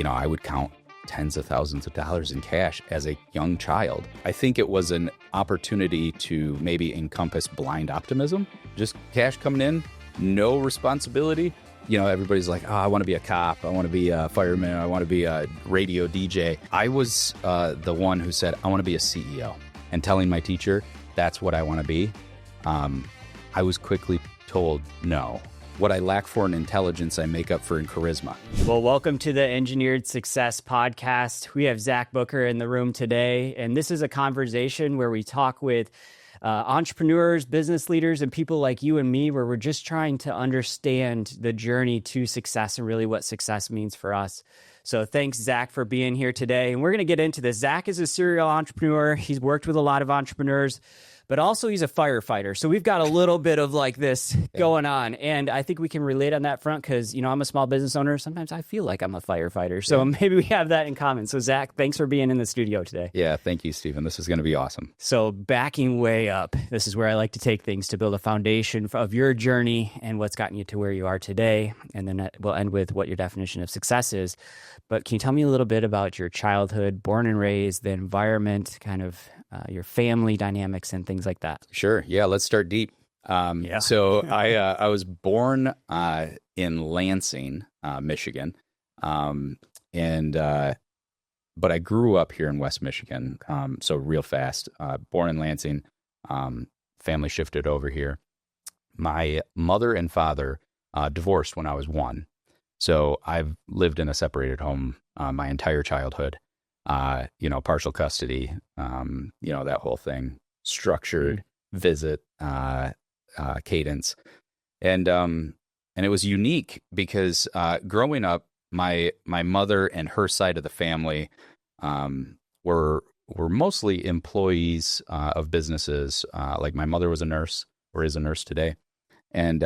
I would count tens of thousands of dollars in cash as a young child. I think it was an opportunity to maybe encompass blind optimism, just cash coming in, no responsibility. Everybody's like, oh, I want to be a cop. I want to be a fireman. I want to be a radio DJ. I was the one who said, I want to be a CEO. And telling my teacher, that's what I want to be. I was quickly told no. What I lack for in intelligence, I make up for in charisma. Well, welcome to the Engineered Success Podcast. We have Zach Booker in the room today, and this is a conversation where we talk with entrepreneurs, business leaders, and people like you and me, where we're just trying to understand the journey to success and really what success means for us. So thanks, Zach, for being here today. And we're going to get into this. Zach is a serial entrepreneur. He's worked with a lot of entrepreneurs, but also he's a firefighter. So we've got a little bit of like this going on. And I think we can relate on that front because, I'm a small business owner. Sometimes I feel like I'm a firefighter. So maybe we have that in common. So Zach, thanks for being in the studio today. Yeah, thank you, Stephen. This is going to be awesome. So backing way up, this is where I like to take things to build a foundation of your journey and what's gotten you to where you are today. And then we'll end with what your definition of success is. But can you tell me a little bit about your childhood, born and raised, the environment, kind of your family dynamics and things like that? Sure. Yeah, let's start deep. So I was born in Lansing, Michigan, but I grew up here in West Michigan. So real fast, born in Lansing, family shifted over here. My mother and father divorced when I was 1. So I've lived in a separated home my entire childhood. Partial custody, that whole thing, structured visit, cadence. And it was unique because growing up, my mother and her side of the family were mostly employees of businesses. Like my mother was a nurse, or is a nurse today, and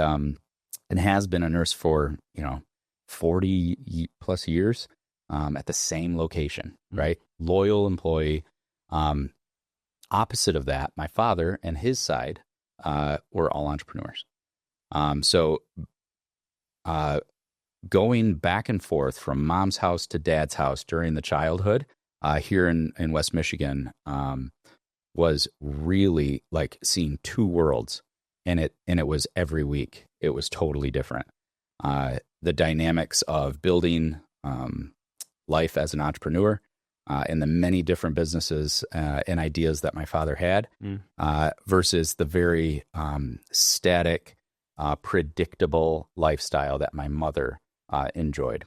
has been a nurse for 40 plus years. At the same location, right? Loyal employee. Opposite of that, my father and his side were all entrepreneurs. So going back and forth from mom's house to dad's house during the childhood here in West Michigan was really like seeing two worlds, and it was every week. It was totally different. The dynamics of building life as an entrepreneur and the many different businesses and ideas that my father had versus the very static, predictable lifestyle that my mother enjoyed.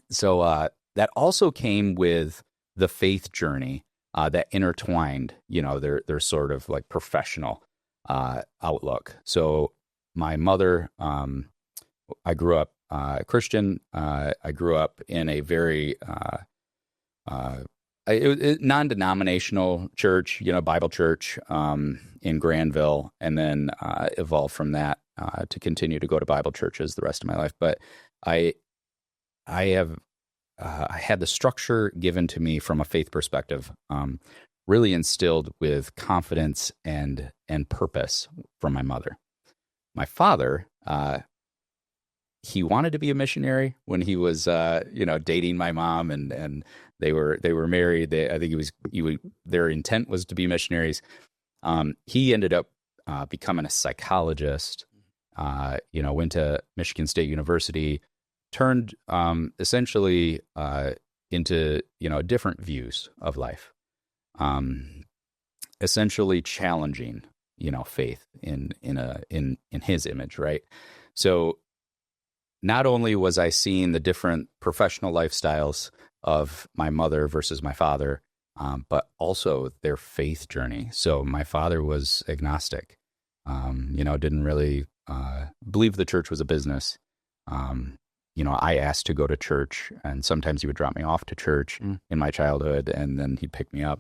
So that also came with the faith journey that intertwined, their sort of like professional outlook. So my mother, I grew up Christian. I grew up in a very non-denominational church, Bible church in Granville, and then evolved from that to continue to go to Bible churches the rest of my life. But I had the structure given to me from a faith perspective, really instilled with confidence and purpose from my mother. My father, he wanted to be a missionary when he was, dating my mom, and they were married. I think their intent was to be missionaries. He ended up becoming a psychologist. Went to Michigan State University, turned essentially into different views of life, essentially challenging faith in his image, right? So not only was I seeing the different professional lifestyles of my mother versus my father, but also their faith journey. So my father was agnostic, didn't really believe the church was a business. I asked to go to church, and sometimes he would drop me off to church in my childhood, and then he'd pick me up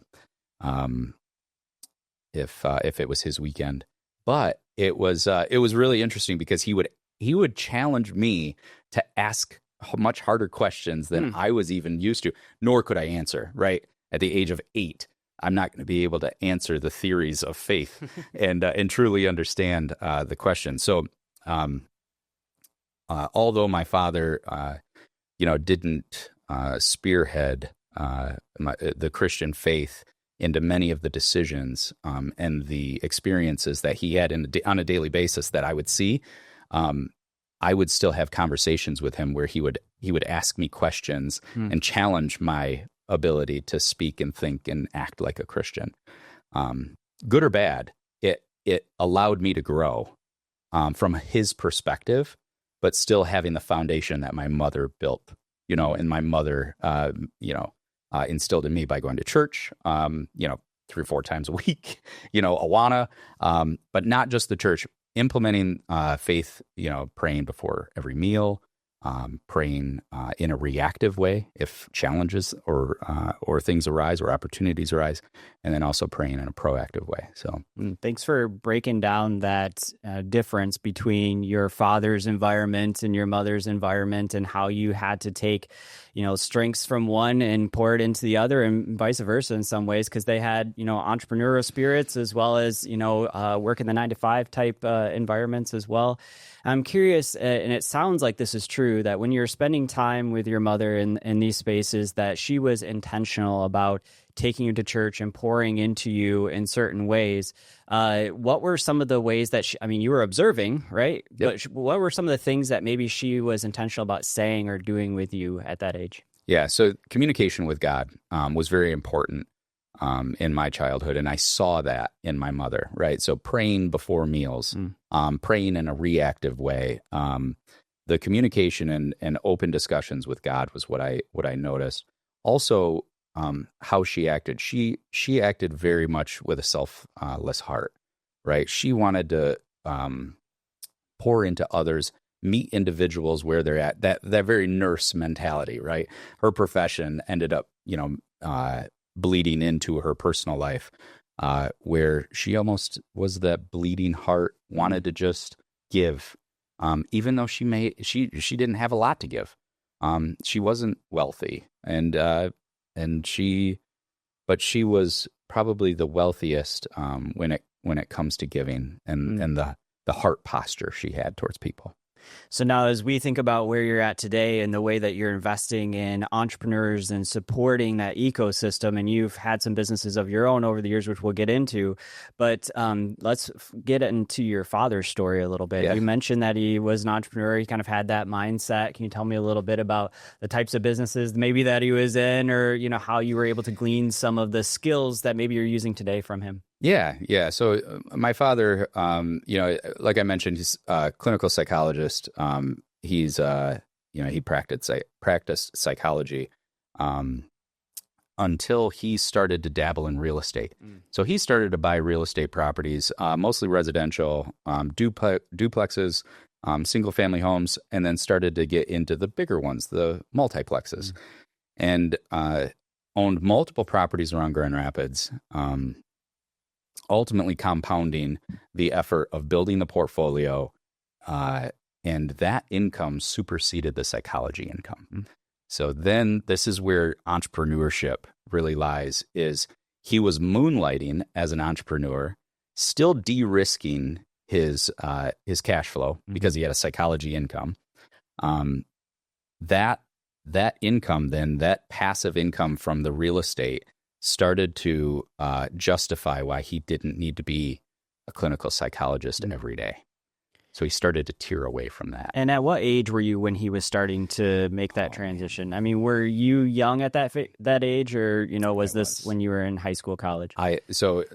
if it was his weekend. But it was really interesting because he would challenge me to ask much harder questions than I was even used to, nor could I answer, right? At the age of 8, I'm not going to be able to answer the theories of faith and truly understand the question. So although my father, didn't spearhead the Christian faith into many of the decisions and the experiences that he had on a daily basis that I would see. I would still have conversations with him where he would ask me questions and challenge my ability to speak and think and act like a Christian. Good or bad, it allowed me to grow from his perspective, but still having the foundation that my mother built, and my mother, instilled in me by going to church, 3 or 4 times a week, Awana, but not just the church, implementing faith, praying before every meal, praying in a reactive way if challenges or things arise or opportunities arise, and then also praying in a proactive way. So thanks for breaking down that difference between your father's environment and your mother's environment, and how you had to take strengths from one and pour it into the other, and vice versa in some ways, because they had entrepreneurial spirits as well as work in the 9-to-5 type environments as well. I'm curious, and it sounds like this is true, that when you're spending time with your mother in these spaces, that she was intentional about taking you to church and pouring into you in certain ways. What were some of the ways that you were observing, right? Yep. But what were some of the things that maybe she was intentional about saying or doing with you at that age? Yeah, so communication with God was very important in my childhood, and I saw that in my mother, right? So praying before meals, praying in a reactive way, the communication and open discussions with God was what I noticed. Also, how she acted. She acted very much with a selfless heart, right? She wanted to pour into others, meet individuals where they're at. That very nurse mentality, right? Her profession ended up, bleeding into her personal life, where she almost was that bleeding heart, wanted to just give, even though she didn't have a lot to give. She wasn't wealthy, but she was probably the wealthiest when it comes to giving and the heart posture she had towards people. So now, as we think about where you're at today and the way that you're investing in entrepreneurs and supporting that ecosystem, and you've had some businesses of your own over the years, which we'll get into, but let's get into your father's story a little bit. Yeah. You mentioned that he was an entrepreneur. He kind of had that mindset. Can you tell me a little bit about the types of businesses maybe that he was in, or how you were able to glean some of the skills that maybe you're using today from him? Yeah. So my father, like I mentioned, he's a clinical psychologist. He's, he practiced psychology until he started to dabble in real estate. So he started to buy real estate properties, mostly residential, duplexes, single-family homes, and then started to get into the bigger ones, the multiplexes, and owned multiple properties around Grand Rapids. Ultimately compounding the effort of building the portfolio, and that income superseded the psychology income. So then this is where entrepreneurship really lies, is he was moonlighting as an entrepreneur, still de-risking his cash flow because he had a psychology income. That income then, that passive income from the real estate, started to justify why he didn't need to be a clinical psychologist every day. So he started to tear away from that. And at what age were you when he was starting to make that transition? I mean, were you young at that age, or was this when you were in high school, college? So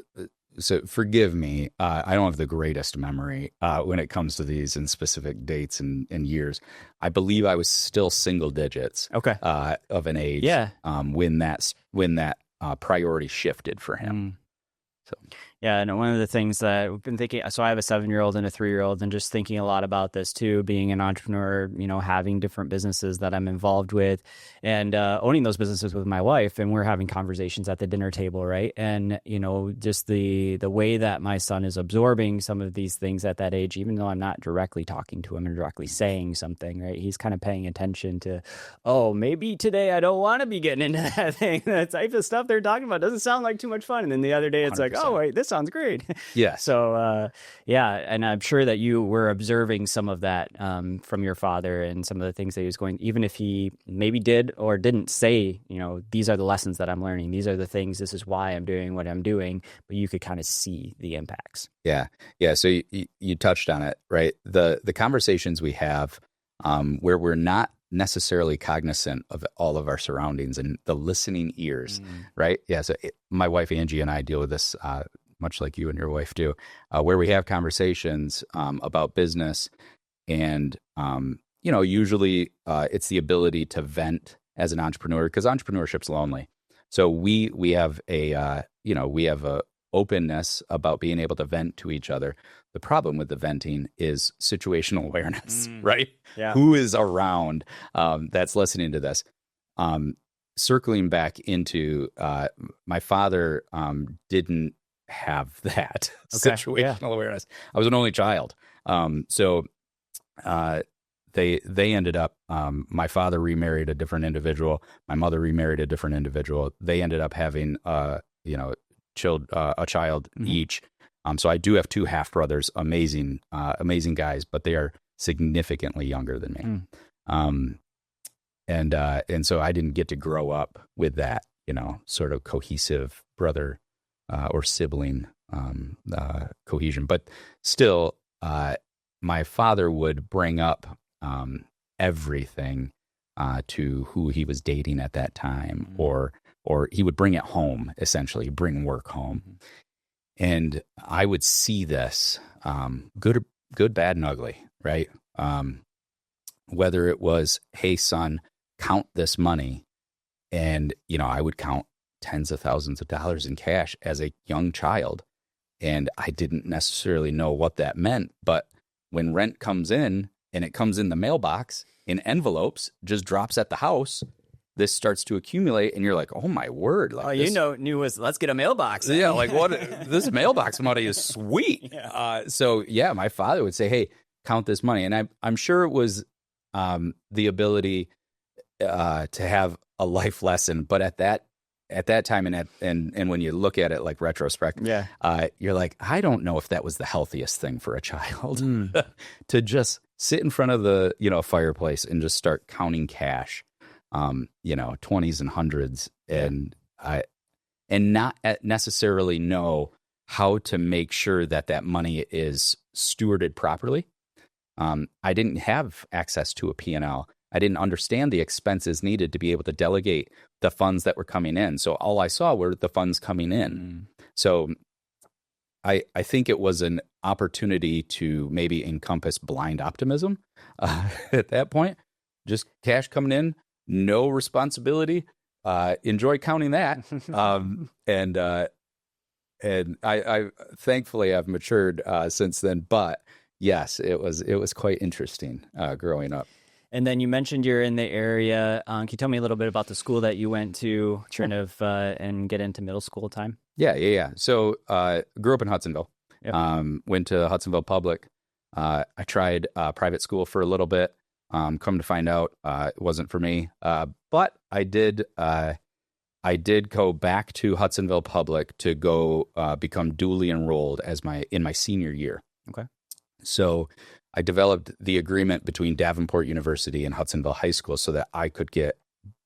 forgive me. I don't have the greatest memory when it comes to these and specific dates and years. I believe I was still single digits. Okay. Of an age. Yeah. When that priority shifted for him. So. Yeah, and one of the things that we've been thinking, so I have a 7-year-old and a 3-year-old, and just thinking a lot about this too, being an entrepreneur, having different businesses that I'm involved with, and owning those businesses with my wife, and we're having conversations at the dinner table, right? And, just the way that my son is absorbing some of these things at that age, even though I'm not directly talking to him and directly saying something, right? He's kind of paying attention to, maybe today I don't want to be getting into that thing. That type of stuff they're talking about doesn't sound like too much fun. And then the other day it's 100%. Like, oh, wait, this sounds great. Yes. So, yeah, and I'm sure that you were observing some of that from your father and some of the things that he was going, even if he maybe did or didn't say, these are the lessons that I'm learning. These are the things, this is why I'm doing what I'm doing, but you could kind of see the impacts. Yeah. Yeah. So you touched on it, right? The conversations we have where we're not necessarily cognizant of all of our surroundings and the listening ears, right? Yeah. So my wife, Angie, and I deal with this much like you and your wife do, where we have conversations about business and, usually it's the ability to vent as an entrepreneur because entrepreneurship's lonely. So we have we have a openness about being able to vent to each other. The problem with the venting is situational awareness, right? Yeah. Who is around that's listening to this? Circling back into my father didn't have that situational awareness. I was an only child. So they ended up, my father remarried a different individual. My mother remarried a different individual. They ended up having, a child each. So I do have two half brothers, amazing guys, but they are significantly younger than me. And so I didn't get to grow up with that, sort of cohesive brother or sibling cohesion. But still, my father would bring up everything to who he was dating at that time, or he would bring it home, essentially, bring work home. And I would see this, good, bad, and ugly, right? Whether it was, hey, son, count this money. And, I would count tens of thousands of dollars in cash as a young child. And I didn't necessarily know what that meant. But when rent comes in and it comes in the mailbox in envelopes, just drops at the house, this starts to accumulate, and you're like, "Oh my word!" Like, let's get a mailbox. Yeah, like what? This mailbox money is sweet. So my father would say, "Hey, count this money," and I'm sure it was the ability to have a life lesson. But at that time, and when you look at it like retrospect, you're like, I don't know if that was the healthiest thing for a child to just sit in front of the fireplace and just start counting cash. 20s and hundreds, and not necessarily know how to make sure that money is stewarded properly. I didn't have access to a P&L. I didn't understand the expenses needed to be able to delegate the funds that were coming in. So all I saw were the funds coming in. So I think it was an opportunity to maybe encompass blind optimism at that point. Just cash coming in. No responsibility. Enjoy counting that. And I thankfully I've matured since then. But yes, it was quite interesting growing up. And then you mentioned you're in the area. Can you tell me a little bit about the school that you went to, and get into middle school time? Yeah. So grew up in Hudsonville. Yep. Went to Hudsonville Public. I tried private school for a little bit. Come to find out, it wasn't for me. But I did go back to Hudsonville Public to go become dually enrolled in my senior year. Okay. So I developed the agreement between Davenport University and Hudsonville High School so that I could get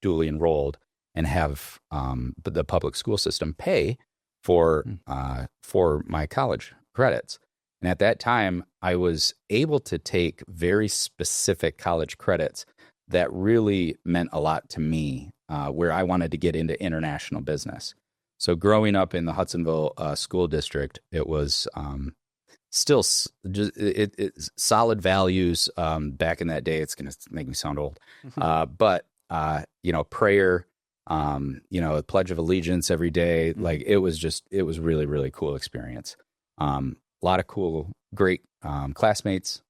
dually enrolled and have the public school system pay for my college credits. And at that time, I was able to take very specific college credits that really meant a lot to me, where I wanted to get into international business. So growing up in the Hudsonville school district, it was still just solid values back in that day. It's going to make me sound old, but prayer, the Pledge of Allegiance every day. Like it was really, really cool experience. A lot of cool, great classmates,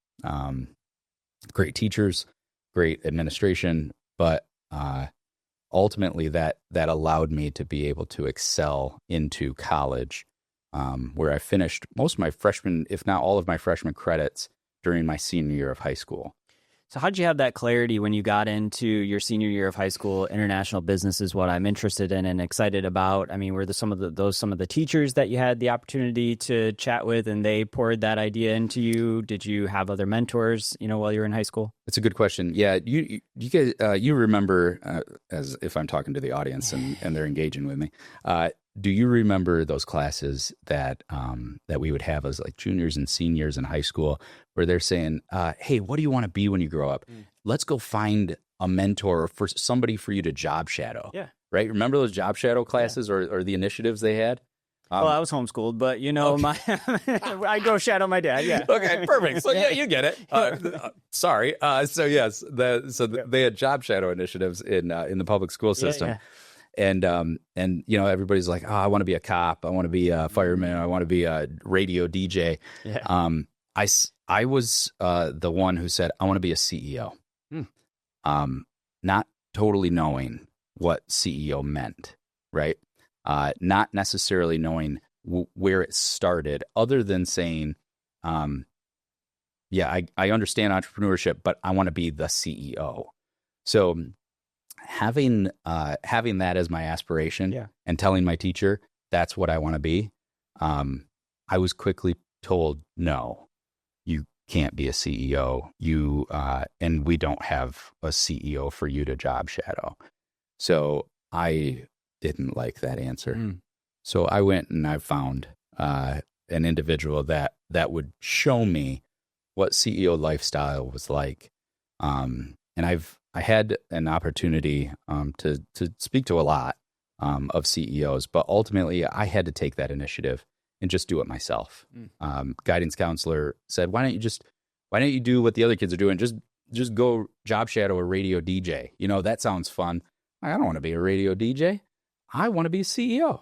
great teachers, great administration, but ultimately that allowed me to be able to excel into college, where I finished most of my freshman, if not all of my freshman credits during my senior year of high school. So how'd you have that clarity when you got into your senior year of high school? International business is what I'm interested in and excited about. I mean, were some of the teachers that you had the opportunity to chat with, and they poured that idea into you? Did you have other mentors, while you were in high school? It's a good question. Yeah, you guys, you remember, as if I'm talking to the audience and they're engaging with me. Do you remember those classes that we would have as like juniors and seniors in high school, where they're saying, "Hey, what do you want to be when you grow up? Let's go find a mentor for somebody for you to job shadow." Yeah, right. Remember those job shadow classes or the initiatives they had? Well, I was homeschooled, but okay. I go shadow my dad. Yeah. Okay, perfect. So yeah, you get it. Sorry. So yes, they had job shadow initiatives in the public school system. Yeah. And everybody's like, oh, I want to be a cop. I want to be a fireman. I want to be a radio DJ. Yeah. I was the one who said, I want to be a CEO. Not totally knowing what CEO meant, right? Not necessarily knowing where it started, other than saying, I understand entrepreneurship, but I want to be the CEO. So having that as my aspiration and telling my teacher that's what I want to be, I was quickly told, no, you can't be a CEO. And we don't have a CEO for you to job shadow. So I didn't like that answer. So I went and I found an individual that would show me what CEO lifestyle was like. And I had an opportunity to speak to a lot of CEOs, but ultimately I had to take that initiative and just do it myself. Guidance counselor said, why don't you do what the other kids are doing? Just go job shadow a radio DJ. That sounds fun. I don't want to be a radio DJ. I want to be a CEO.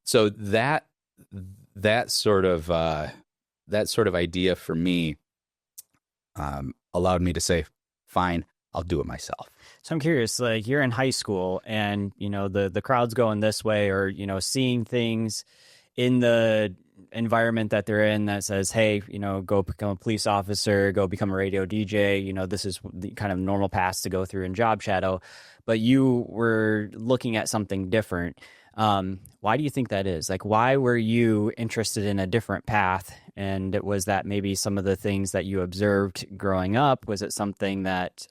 So that sort of idea for me allowed me to say, fine, I'll do it myself. So I'm curious, like you're in high school and, the crowd's going this way, or, seeing things in the environment that they're in that says, hey, go become a police officer, go become a radio DJ. This is the kind of normal paths to go through in job shadow. But you were looking at something different. Why do you think that is? Like, why were you interested in a different path? And was that maybe some of the things that you observed growing up? Was it something that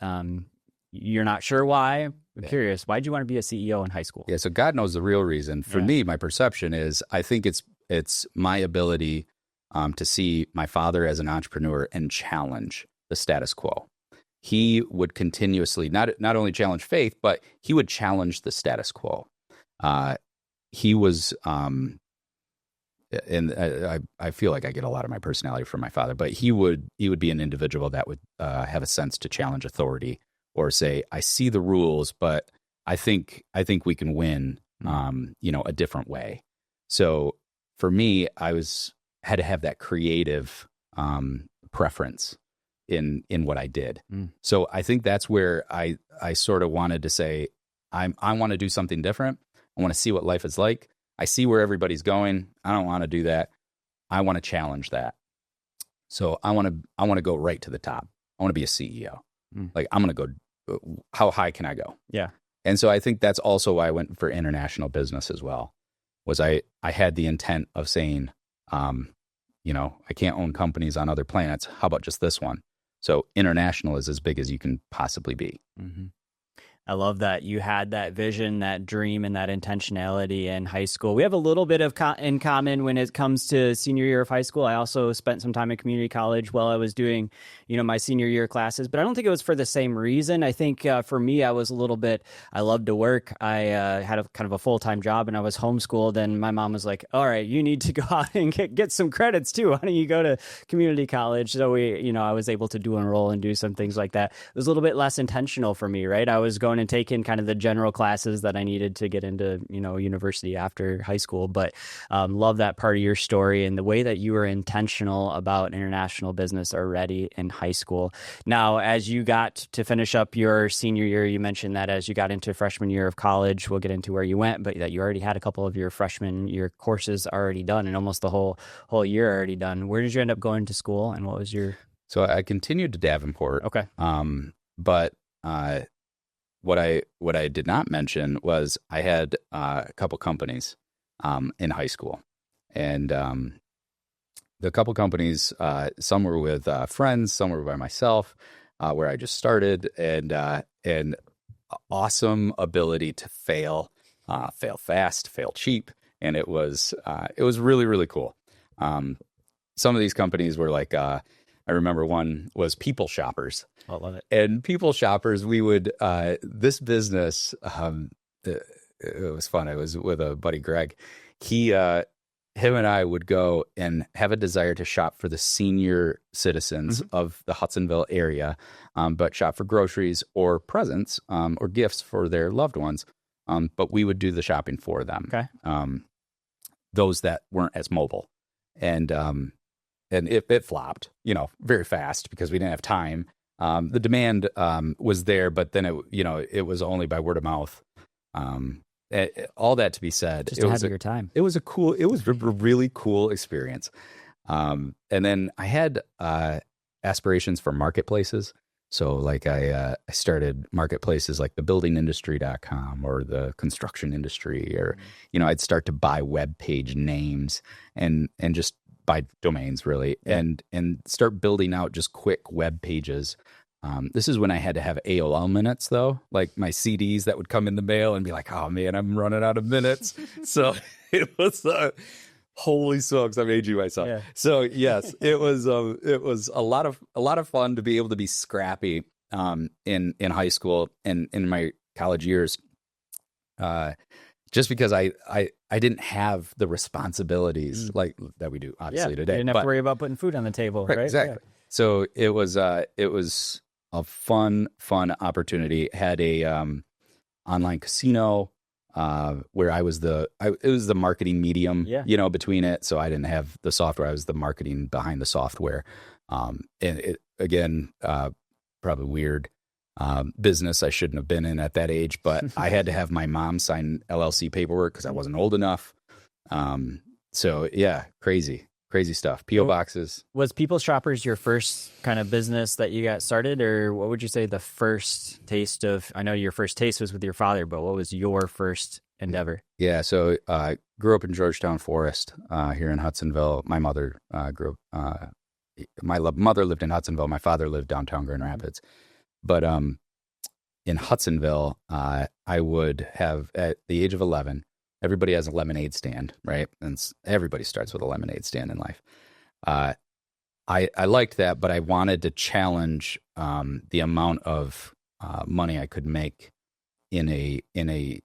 you're not sure why? I'm curious. Why did you want to be a CEO in high school? Yeah, so God knows the real reason. For me, my perception is I think it's my ability to see my father as an entrepreneur and challenge the status quo. He would continuously not only challenge faith, but he would challenge the status quo. He was, and I feel like I get a lot of my personality from my father, but he would be an individual that would have a sense to challenge authority or say, I see the rules, but I think we can win, a different way. So for me, had to have that creative preference in what I did. So I think that's where I sort of wanted to say, I want to do something different. I want to see what life is like. I see where everybody's going. I don't want to do that. I want to challenge that. So I want to go right to the top. I want to be a CEO. Like I'm going to go, how high can I go? Yeah. And so I think that's also why I went for international business as well, was I had the intent of saying, I can't own companies on other planets. How about just this one? So international is as big as you can possibly be. I love that you had that vision, that dream, and that intentionality in high school. We have a little bit of in common when it comes to senior year of high school. I also spent some time in community college while I was doing, my senior year classes, but I don't think it was for the same reason. I think for me, I was a little bit, I loved to work. I had a kind of a full-time job and I was homeschooled, and my mom was like, all right, you need to go out and get some credits too. Why don't you go to community college? So I was able to enroll and do some things like that. It was a little bit less intentional for me, right? I was going and taking kind of the general classes that I needed to get into, university after high school. But love that part of your story and the way that you were intentional about international business already in high school. Now, as you got to finish up your senior year, you mentioned that as you got into freshman year of college, we'll get into where you went, but that you already had a couple of your freshman year courses already done and almost the whole year already done. Where did you end up going to school, and what was your So I continued to Davenport. Okay. But what I did not mention was I had a couple companies in high school, and the couple companies, some were with friends, some were by myself, where I just started, and awesome ability to fail fast, fail cheap, and it was really, really cool. Some of these companies were like, I remember one was People Shoppers. I love it. And People Shoppers, we would, this business, it was fun. I was with a buddy, Greg. Him and I would go and have a desire to shop for the senior citizens of the Hudsonville area, but shop for groceries or presents or gifts for their loved ones. But we would do the shopping for them. Okay. Those that weren't as mobile. And it flopped, very fast because we didn't have time. The demand was there, but then it was only by word of mouth. All that to be said, just ahead of your time. It was a really cool experience. And then I had aspirations for marketplaces. So like I started marketplaces like the buildingindustry.com or the construction industry, or, I'd start to buy web page names and just buy domains really, and start building out just quick web pages. This is when I had to have AOL minutes though, like my CDs that would come in the mail and be like, oh man, I'm running out of minutes. So it was, holy smokes, I'm aging myself. Yeah. So yes, it was a lot of fun to be able to be scrappy, in high school and in my college years. Just because I didn't have the responsibilities like that we do obviously today. You didn't have to worry about putting food on the table, right? Exactly. Yeah. So it was a fun opportunity. Had a online casino where it was the marketing medium, between it. So I didn't have the software. I was the marketing behind the software. And it, again, probably weird business I shouldn't have been in at that age, but I had to have my mom sign LLC paperwork because I wasn't old enough. So yeah, crazy stuff. P.O. boxes. Was People Shoppers your first kind of business that you got started, or what would you say the first taste of? I know your first taste was with your father, but what was your first endeavor? Yeah, so I grew up in Georgetown Forest here in Hudsonville. My mother grew up. My mother lived in Hudsonville. My father lived downtown Grand Rapids. But in Hudsonville, I would have, at the age of 11, everybody has a lemonade stand, right? And everybody starts with a lemonade stand in life. I liked that, but I wanted to challenge the amount of money I could make in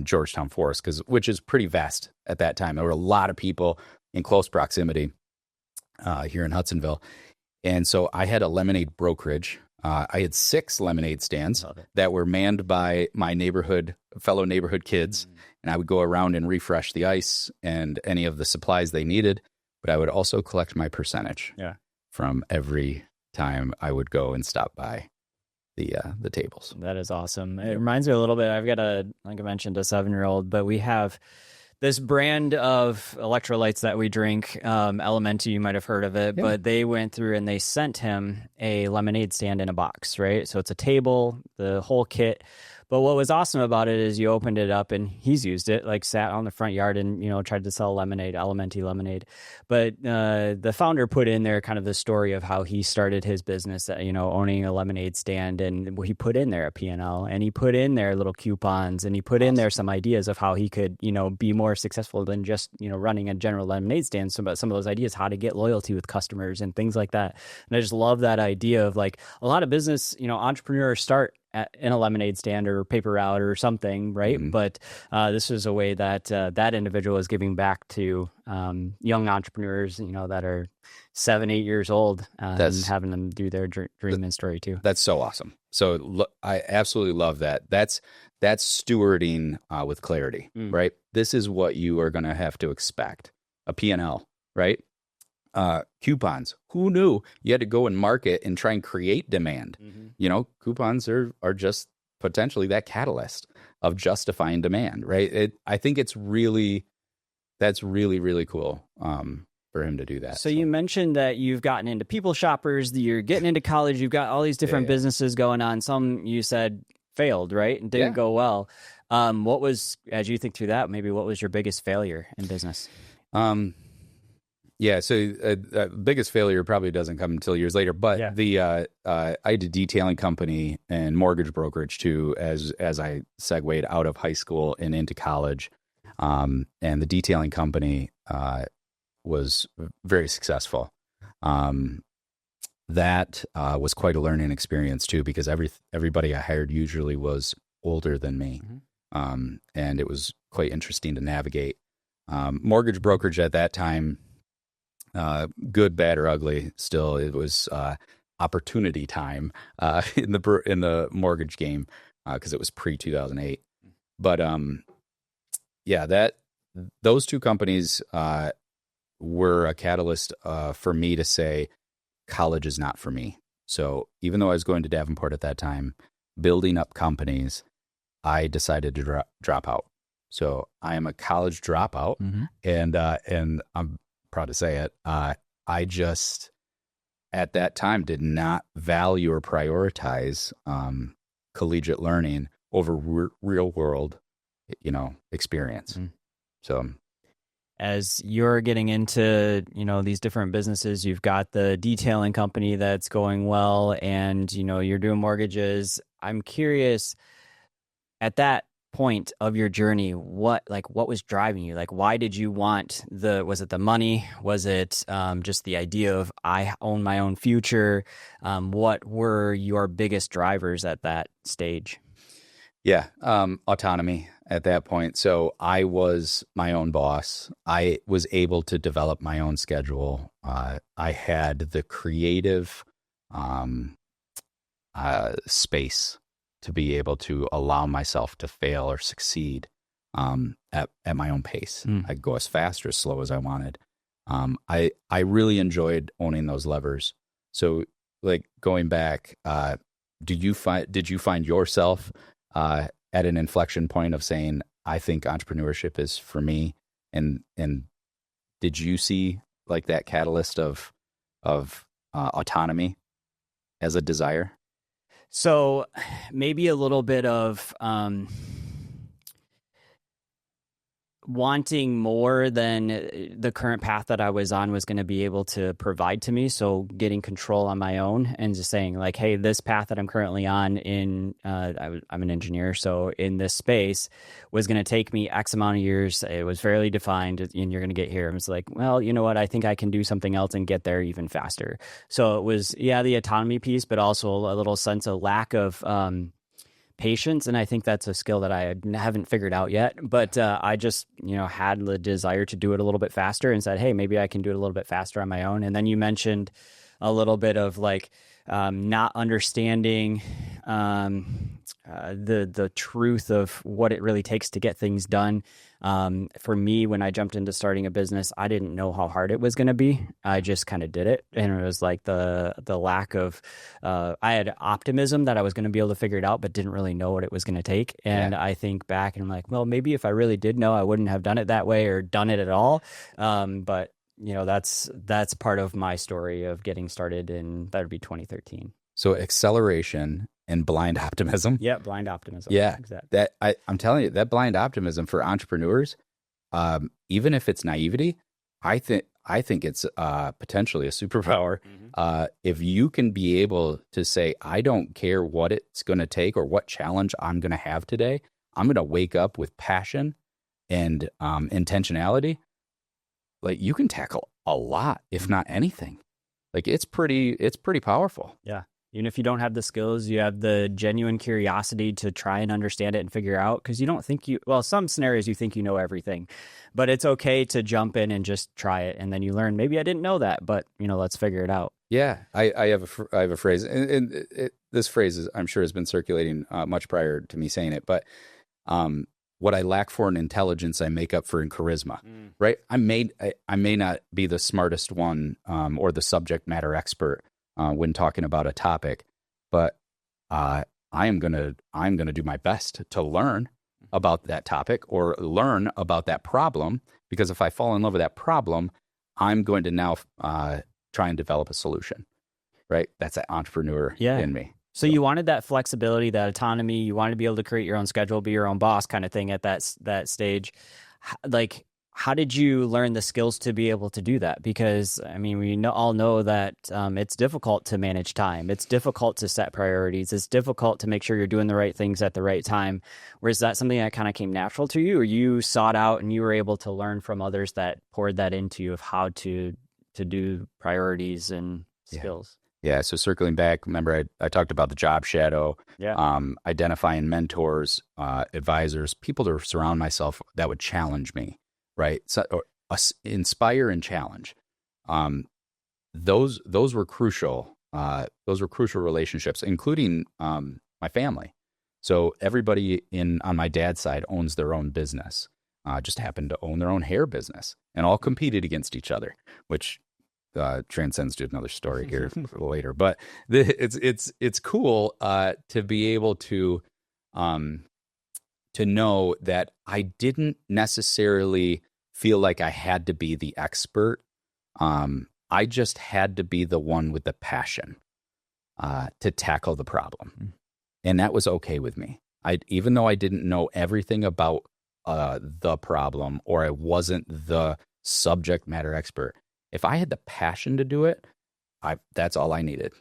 Georgetown Forest, which is pretty vast at that time. There were a lot of people in close proximity here in Hudsonville, and so I had a lemonade brokerage. I had 6 lemonade stands that were manned by my fellow neighborhood kids, and I would go around and refresh the ice and any of the supplies they needed, but I would also collect my percentage from every time I would go and stop by the tables. That is awesome. It reminds me a little bit, I've got like I mentioned, a 7-year-old, but we have this brand of electrolytes that we drink, Elementi, you might have heard of it, but they went through and they sent him a lemonade stand in a box, right? So it's a table, the whole kit. But what was awesome about it is you opened it up, and he's used it, like sat on the front yard and, tried to sell lemonade, Elementi lemonade. But the founder put in there kind of the story of how he started his business, owning a lemonade stand. And he put in there a P&L, and he put in there little coupons, and he put in there some ideas of how he could, be more successful than just, running a general lemonade stand. So about some of those ideas, how to get loyalty with customers and things like that. And I just love that idea of like a lot of business, entrepreneurs start in a lemonade stand or paper route or something, right? Mm-hmm. But this is a way that that individual is giving back to young entrepreneurs, that are 7, 8 years old, and having them do their dream and story too. That's so awesome. So I absolutely love that. That's stewarding with clarity, right? This is what you are going to have to expect. A P&L, right? Coupons. Who knew you had to go and market and try and create demand? Mm-hmm. Coupons are just potentially that catalyst of justifying demand, right? I think that's really, really cool. for him to do that. So you mentioned that you've gotten into people shoppers, that you're getting into college, you've got all these different businesses going on. Some you said failed, right? And didn't go well. What was, as you think through that, maybe what was your biggest failure in business? Yeah, so biggest failure probably doesn't come until years later. But I had a detailing company and mortgage brokerage too, as I segued out of high school and into college. And the detailing company was very successful. That was quite a learning experience too, because everybody I hired usually was older than me, and it was quite interesting to navigate. Mortgage brokerage at that time. Good, bad, or ugly. Still, it was opportunity time in the mortgage game because it was pre-2008. But those two companies were a catalyst for me to say college is not for me. So even though I was going to Davenport at that time, building up companies, I decided to drop out. So I am a college dropout, and I'm proud to say it. I just at that time did not value or prioritize collegiate learning over real world, experience. So as you're getting into, these different businesses, you've got the detailing company that's going well, and you're doing mortgages. I'm curious, at that point of your journey, what was driving you? Like, why did you want was it the money? Was it just the idea of I own my own future? What were your biggest drivers at that stage? Yeah, autonomy at that point. So I was my own boss. I was able to develop my own schedule. I had the creative space to be able to allow myself to fail or succeed at my own pace. I'd go as fast or as slow as I wanted. I really enjoyed owning those levers. So, like, going back, did you find yourself at an inflection point of saying, I think entrepreneurship is for me? And did you see like that catalyst of autonomy as a desire? So maybe a little bit of wanting more than the current path that I was on was going to be able to provide to me. So getting control on my own and just saying like, hey, this path that I'm currently on I'm an engineer. So in this space was going to take me X amount of years. It was fairly defined and you're going to get here. I was like, well, you know what? I think I can do something else and get there even faster. So it was, the autonomy piece, but also a little sense of lack of, patience, and I think that's a skill that I haven't figured out yet, but I just had the desire to do it a little bit faster and said, hey, maybe I can do it a little bit faster on my own. And then you mentioned a little bit of like not understanding the truth of what it really takes to get things done. For me, when I jumped into starting a business, I didn't know how hard it was going to be. I just kind of did it. And it was like the lack of, I had optimism that I was going to be able to figure it out, but didn't really know what it was going to take. And I think back and I'm like, well, maybe if I really did know, I wouldn't have done it that way or done it at all. But that's part of my story of getting started that would be 2013. So acceleration and blind optimism. Yeah, blind optimism. Yeah, exactly. I'm telling you, that blind optimism for entrepreneurs, even if it's naivety, I think it's potentially a superpower. If you can be able to say, I don't care what it's going to take or what challenge I'm going to have today, I'm going to wake up with passion and intentionality. Like, you can tackle a lot, if not anything. Like, it's pretty powerful. Yeah. Even if you don't have the skills, you have the genuine curiosity to try and understand it and figure out, because you don't think some scenarios you think you know everything, but it's okay to jump in and just try it. And then you learn, maybe I didn't know that, but let's figure it out. Yeah. I have a phrase, and this phrase I'm sure has been circulating much prior to me saying it, but what I lack for in intelligence, I make up for in charisma, right? I may not be the smartest one or the subject matter expert when talking about a topic, but I'm gonna do my best to learn about that topic or learn about that problem, because if I fall in love with that problem, I'm going to now try and develop a solution, right? That's an entrepreneur in me. So you wanted that flexibility, that autonomy. You wanted to be able to create your own schedule, be your own boss kind of thing at that stage. Like, how did you learn the skills to be able to do that? Because, I mean, we all know that it's difficult to manage time. It's difficult to set priorities. It's difficult to make sure you're doing the right things at the right time. Whereas that something that kind of came natural to you, or you sought out and you were able to learn from others that poured that into you of how to do priorities and skills? Yeah. So circling back, remember I talked about the job shadow, identifying mentors, advisors, people to surround myself that would challenge me, right? So, or inspire and challenge. Those were crucial. Those were crucial relationships, including my family. So everybody on my dad's side owns their own business. Just happened to own their own hair business, and all competed against each other, which transcends to another story here later. But it's cool to be able to know that I didn't necessarily feel like I had to be the expert. I just had to be the one with the passion to tackle the problem, and that was okay with me. Even though I didn't know everything about the problem, or I wasn't the subject matter expert, if I had the passion to do it, that's all I needed.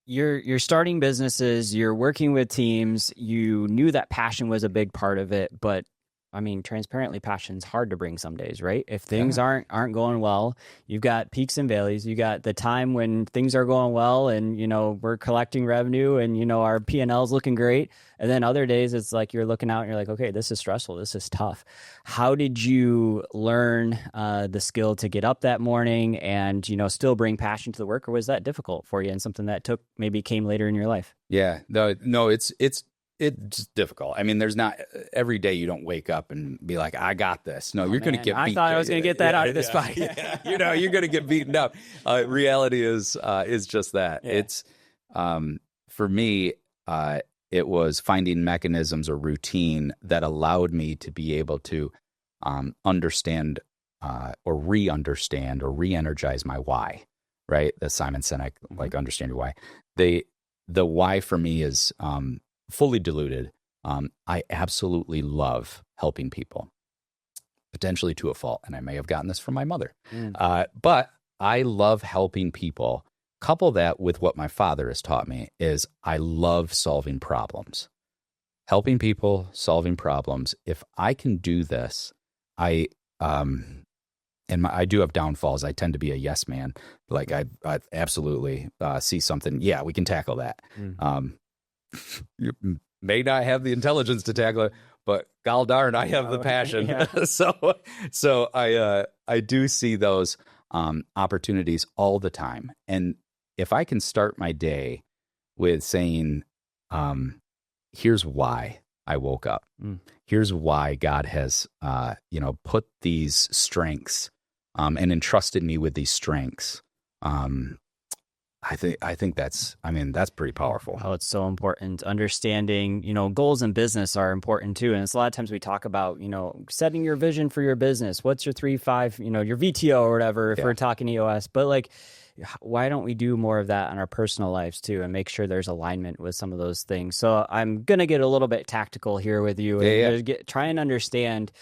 You're starting businesses, you're working with teams, you knew that passion was a big part of it, but I mean, transparently, passion's hard to bring some days, right? If things aren't going well, you've got peaks and valleys. You got the time when things are going well and, we're collecting revenue and, our P&L is looking great. And then other days it's like you're looking out and you're like, okay, this is stressful. This is tough. How did you learn the skill to get up that morning and, still bring passion to the work? Or was that difficult for you and something that maybe came later in your life? Yeah, no, it's just difficult. I mean, there's not every day you don't wake up and be like, I got this. No, you're going to get beat. I thought I was going to get that out of this fight. You're going to get beaten up. Reality is just that. Yeah. It's, for me, it was finding mechanisms or routine that allowed me to be able to understand or re-understand or re-energize my why, right? The Simon Sinek, like, understand your why. The why for me is fully diluted. I absolutely love helping people, potentially to a fault. And I may have gotten this from my mother. But I love helping people. Couple that with what my father has taught me is I love solving problems. Helping people, solving problems. If I can do this, I do have downfalls. I tend to be a yes man. Like I absolutely see something. Yeah, we can tackle that. You may not have the intelligence to tackle it, but gol darn, I have the passion. Yeah. So I do see those opportunities all the time. And if I can start my day with saying, here's why I woke up. Here's why God has, put these strengths and entrusted me with these strengths. I think that's pretty powerful. Oh, it's so important. Understanding, goals in business are important too. And it's a lot of times we talk about, setting your vision for your business. What's your 3-5, your VTO or whatever, if we're talking EOS. But like, why don't we do more of that in our personal lives too and make sure there's alignment with some of those things? So I'm going to get a little bit tactical here with you and try and understand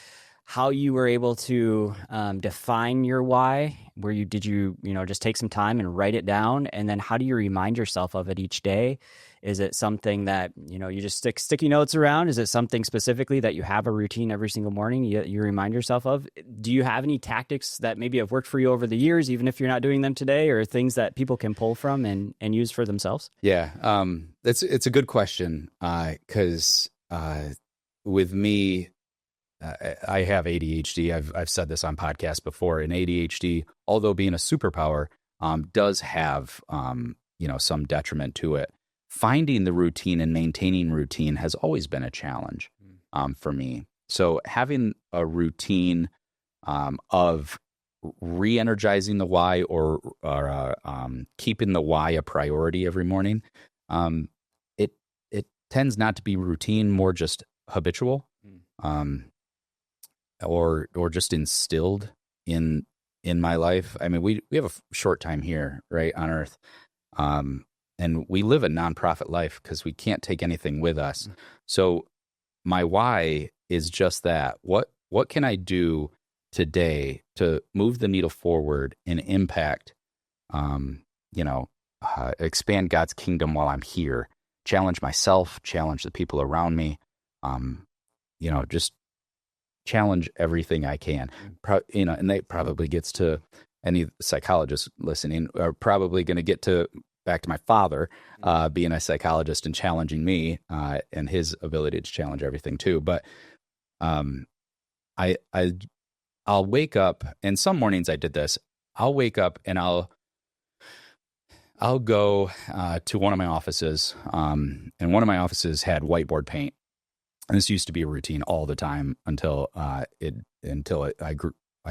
how you were able to define your why. Did you just take some time and write it down? And then how do you remind yourself of it each day? Is it something that, you just stick sticky notes around? Is it something specifically that you have a routine every single morning you remind yourself of? Do you have any tactics that maybe have worked for you over the years, even if you're not doing them today, or things that people can pull from and use for themselves? Yeah, it's a good question because with me, I have ADHD. I've said this on podcasts before. And ADHD, although being a superpower, does have some detriment to it. Finding the routine and maintaining routine has always been a challenge for me. So having a routine of re-energizing the why or keeping the why a priority every morning, it tends not to be routine, more just habitual. Or just instilled in in my life. I mean, we have a short time here, right, on Earth. And we live a nonprofit life because we can't take anything with us. So my why is just that. What can I do today to move the needle forward and impact, expand God's kingdom while I'm here, challenge myself, challenge the people around me, just challenge everything I can. And that probably gets to any psychologists listening are probably going to get to back to my father being a psychologist and challenging me and his ability to challenge everything too. But I'll wake up, and some mornings I did this. I'll wake up and I'll go to one of my offices, and one of my offices had whiteboard paint. And this used to be a routine all the time until I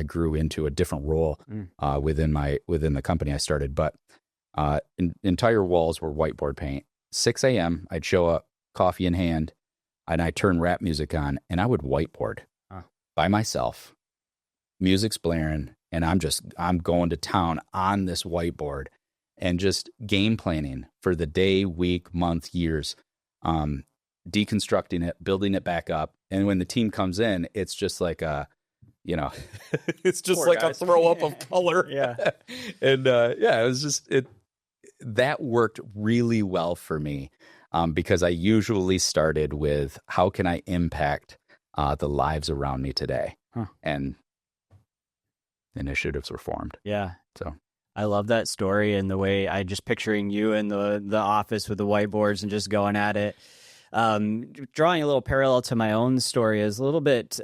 grew into a different role within the company I started. But entire walls were whiteboard paint. 6 a.m. I'd show up, coffee in hand, and I'd turn rap music on, and I would whiteboard by myself. Music's blaring, and I'm going to town on this whiteboard and just game planning for the day, week, month, years, deconstructing it, building it back up. And when the team comes in, it's just like it's just Poor like guys. a throw up of color. Yeah. And it was just that worked really well for me because I usually started with how can I impact the lives around me today, and initiatives were formed. Yeah. So I love that story and the way I just picturing you in the office with the whiteboards and just going at it. Drawing a little parallel to my own story is a little bit,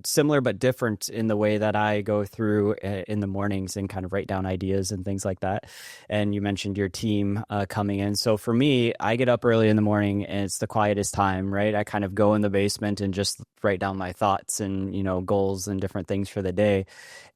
similar but different in the way that I go through in the mornings and kind of write down ideas and things like that. And you mentioned your team coming in. So for me, I get up early in the morning and it's the quietest time, right? I kind of go in the basement and just write down my thoughts and, goals and different things for the day.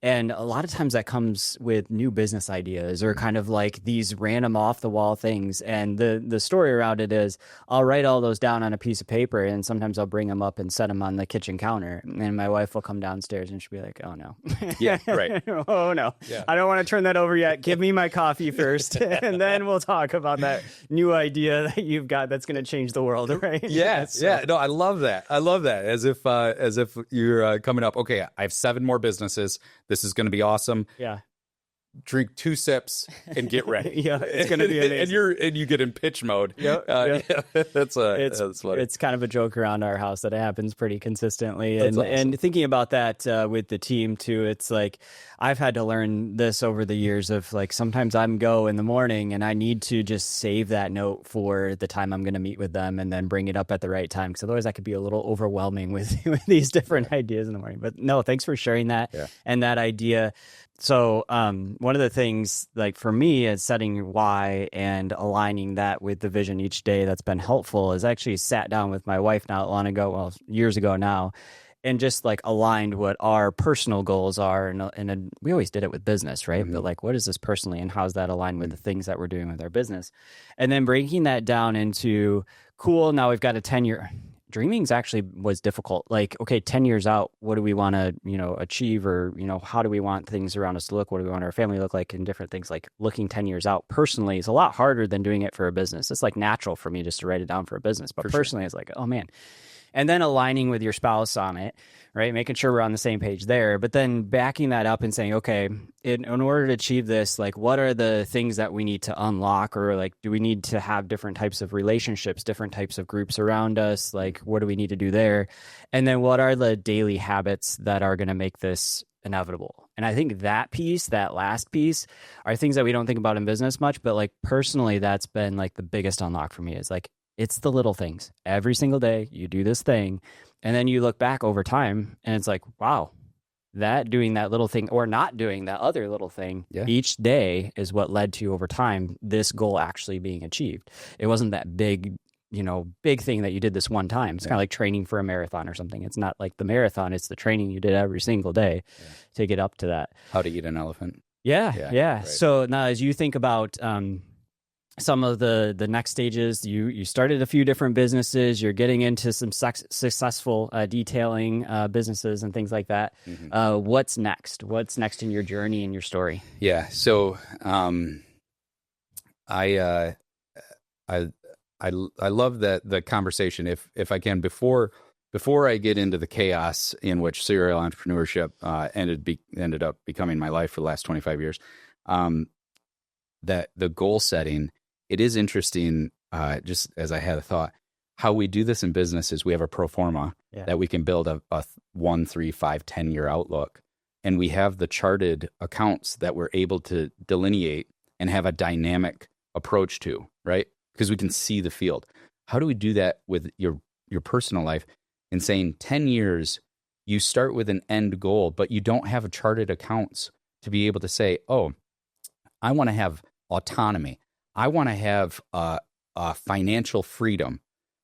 And a lot of times that comes with new business ideas or kind of like these random off the wall things. And the story around it is I'll write all those down on a piece of paper and sometimes I'll bring them up and set them on the kitchen counter. And my wife will come downstairs and she'll be like, oh no. Yeah, right. Oh no. Yeah. I don't want to turn that over yet. Give me my coffee first and then we'll talk about that new idea that you've got that's going to change the world, right? Yes. So. Yeah. No, I love that. As if you're coming up, okay, I have 7 more businesses. This is going to be awesome. Yeah. Drink 2 sips and get ready. Yeah, it's going to be amazing. and you get in pitch mode. Yep. That's funny. It's kind of a joke around our house that it happens pretty consistently. And awesome. And thinking about that with the team too, it's like I've had to learn this over the years of like sometimes I'm go in the morning and I need to just save that note for the time I'm going to meet with them and then bring it up at the right time because otherwise that could be a little overwhelming with these different ideas in the morning. But no, thanks for sharing that and that idea. So one of the things like for me is setting why and aligning that with the vision each day that's been helpful is I actually sat down with my wife not long ago, well, years ago now, and just like aligned what our personal goals are. And we always did it with business, right? Mm-hmm. But like, what is this personally and how's that aligned with the things that we're doing with our business? And then breaking that down into, cool, now we've got a 10-year... Dreaming's actually was difficult. Like, okay, 10 years out, what do we want to, achieve or, how do we want things around us to look? What do we want our family to look like and different things like looking 10 years out personally is a lot harder than doing it for a business. It's like natural for me just to write it down for a business, but personally it's like, oh man. And then aligning with your spouse on it, right? Making sure we're on the same page there, but then backing that up and saying, okay, in order to achieve this, like what are the things that we need to unlock or like, do we need to have different types of relationships, different types of groups around us? Like, what do we need to do there? And then what are the daily habits that are going to make this inevitable? And I think that piece, that last piece are things that we don't think about in business much, but like personally, that's been like the biggest unlock for me is like, it's the little things. Every single day you do this thing and then you look back over time and it's like, wow, that doing that little thing or not doing that other little thing each day is what led to over time this goal actually being achieved. It wasn't that big thing that you did this one time. It's kind of like training for a marathon or something. It's not like the marathon, it's the training you did every single day to get up to that. How to eat an elephant. Yeah. Right. So now as you think about some of the next stages. You started a few different businesses. You're getting into some successful detailing businesses and things like that. What's next? What's next in your journey and your story? Yeah. So I love that the conversation. If I can, before I get into the chaos in which serial entrepreneurship ended up becoming my life for the last 25 years, that the goal setting, it is interesting, just as I had a thought, how we do this in business is we have a pro forma that we can build a 1, 3, 5, 10-year outlook. And we have the charted accounts that we're able to delineate and have a dynamic approach to, right? Because we can see the field. How do we do that with your personal life? In saying 10 years, you start with an end goal, but you don't have a charted accounts to be able to say, oh, I want to have autonomy. I want to have financial freedom,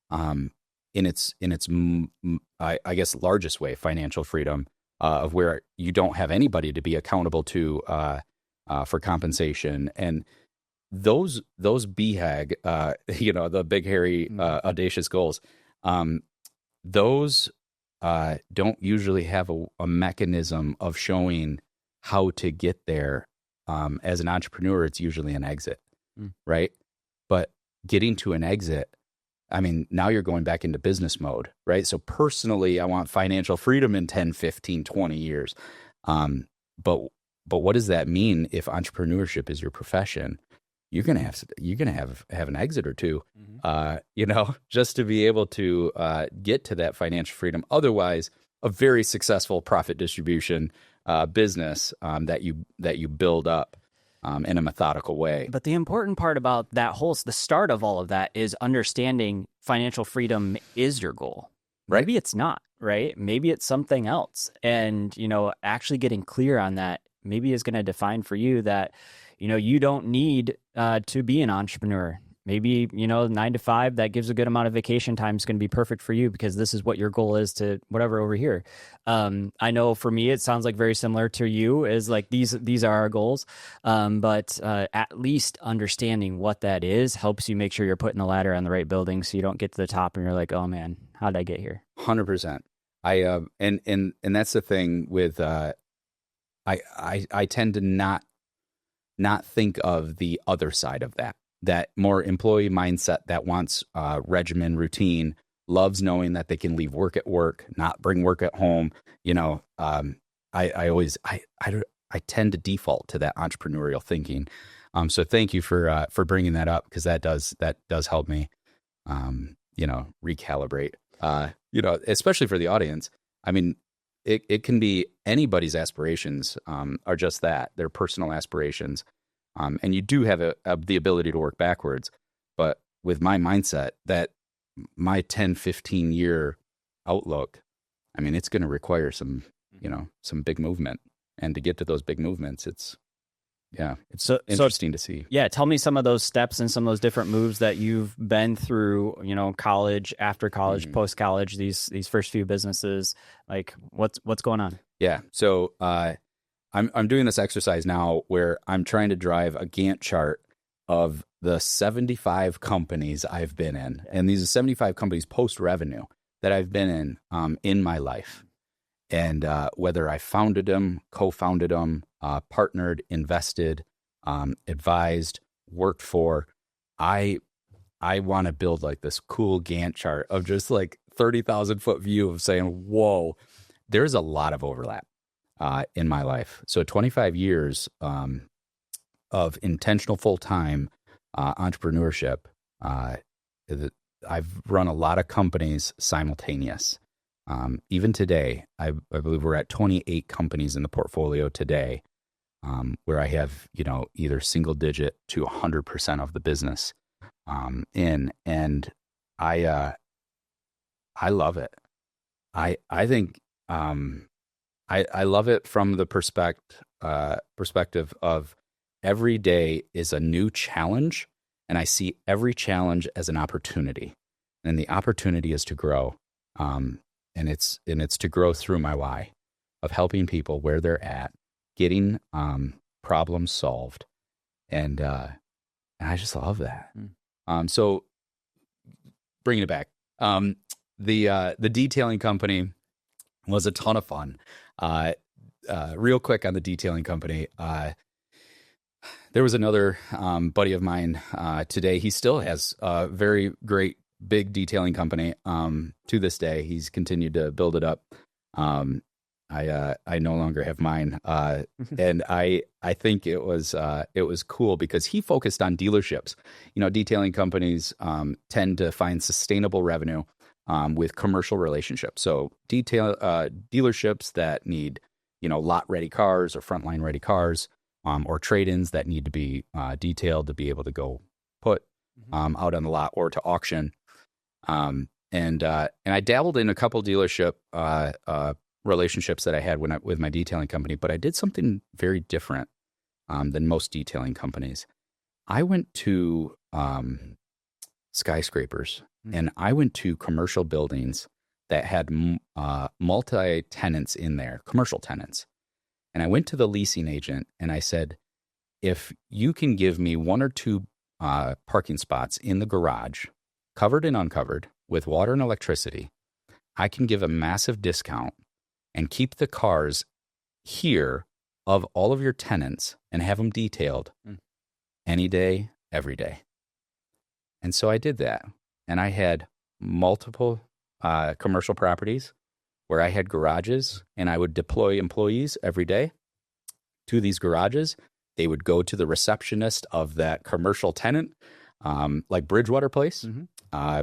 in its I guess largest way, financial freedom, of where you don't have anybody to be accountable to for compensation. And those BHAG, the big, hairy, audacious goals, those don't usually have a mechanism of showing how to get there. As an entrepreneur, it's usually an exit, right? But getting to an exit, I mean, now you're going back into business mode, right? So personally, I want financial freedom in 10, 15, 20 years. But what does that mean if entrepreneurship is your profession? You're gonna have an exit or two, just to be able to get to that financial freedom. Otherwise, a very successful profit distribution business that you build up in a methodical way. But the important part about the start of all of that is understanding financial freedom is your goal. Right. Maybe it's not, right? Maybe it's something else. And, actually getting clear on that maybe is going to define for you that, you don't need to be an entrepreneur. Maybe, 9 to 5, that gives a good amount of vacation time is going to be perfect for you because this is what your goal is to whatever over here. I know for me, it sounds like very similar to you is like these are our goals. But at least understanding what that is helps you make sure you're putting the ladder on the right building so you don't get to the top and you're like, oh man, how did I get here? 100%. And that's the thing with, I tend to not think of the other side of that more employee mindset that wants regimen, routine, loves knowing that they can leave work at work, not bring work at home. I tend to default to that entrepreneurial thinking. So thank you for bringing that up, because that does help me, recalibrate, especially for the audience. I mean, it can be anybody's aspirations are just that, their personal aspirations. And you do have the ability to work backwards. But with my mindset, that my 10, 15 year outlook, I mean, it's going to require some big movement. And to get to those big movements, it's interesting to see. Yeah. Tell me some of those steps and some of those different moves that you've been through, college, after college, post-college, these first few businesses, like what's going on? Yeah. So, I'm doing this exercise now where I'm trying to drive a Gantt chart of the 75 companies I've been in. And these are 75 companies post-revenue that I've been in my life. And whether I founded them, co-founded them, partnered, invested, advised, worked for, I want to build like this cool Gantt chart of just like 30,000 foot view of saying, whoa, there's a lot of overlap in my life. So 25 years of intentional full-time entrepreneurship. I've run a lot of companies simultaneous. Even today, I believe we're at 28 companies in the portfolio today, where I have, either single digit to 100% of the business in, and I love it. I think I love it from the perspective of every day is a new challenge, and I see every challenge as an opportunity, and the opportunity is to grow. And it's to grow through my why of helping people where they're at, getting problems solved, and And I just love that. Mm. So bringing it back, the detailing company was a ton of fun. Real quick on the detailing company, there was another buddy of mine today. He still has a very great big detailing company. To this day, he's continued to build it up. I no longer have mine, and I think it was cool because he focused on dealerships. You know, detailing companies tend to find sustainable revenue with commercial relationships. So dealerships that need, you know, lot ready cars or frontline ready cars, or trade-ins that need to be detailed to be able to go put out on the lot or to auction. And I dabbled in a couple dealership relationships that I had with my detailing company, but I did something very different than most detailing companies. I went to skyscrapers, and I went to commercial buildings that had multi-tenants in there, commercial tenants. And I went to the leasing agent and I said, if you can give me 1 or 2 parking spots in the garage, covered and uncovered, with water and electricity, I can give a massive discount and keep the cars here of all of your tenants and have them detailed any day, every day. And so I did that. And I had multiple commercial properties where I had garages, and I would deploy employees every day to these garages. They would go to the receptionist of that commercial tenant, like Bridgewater Place.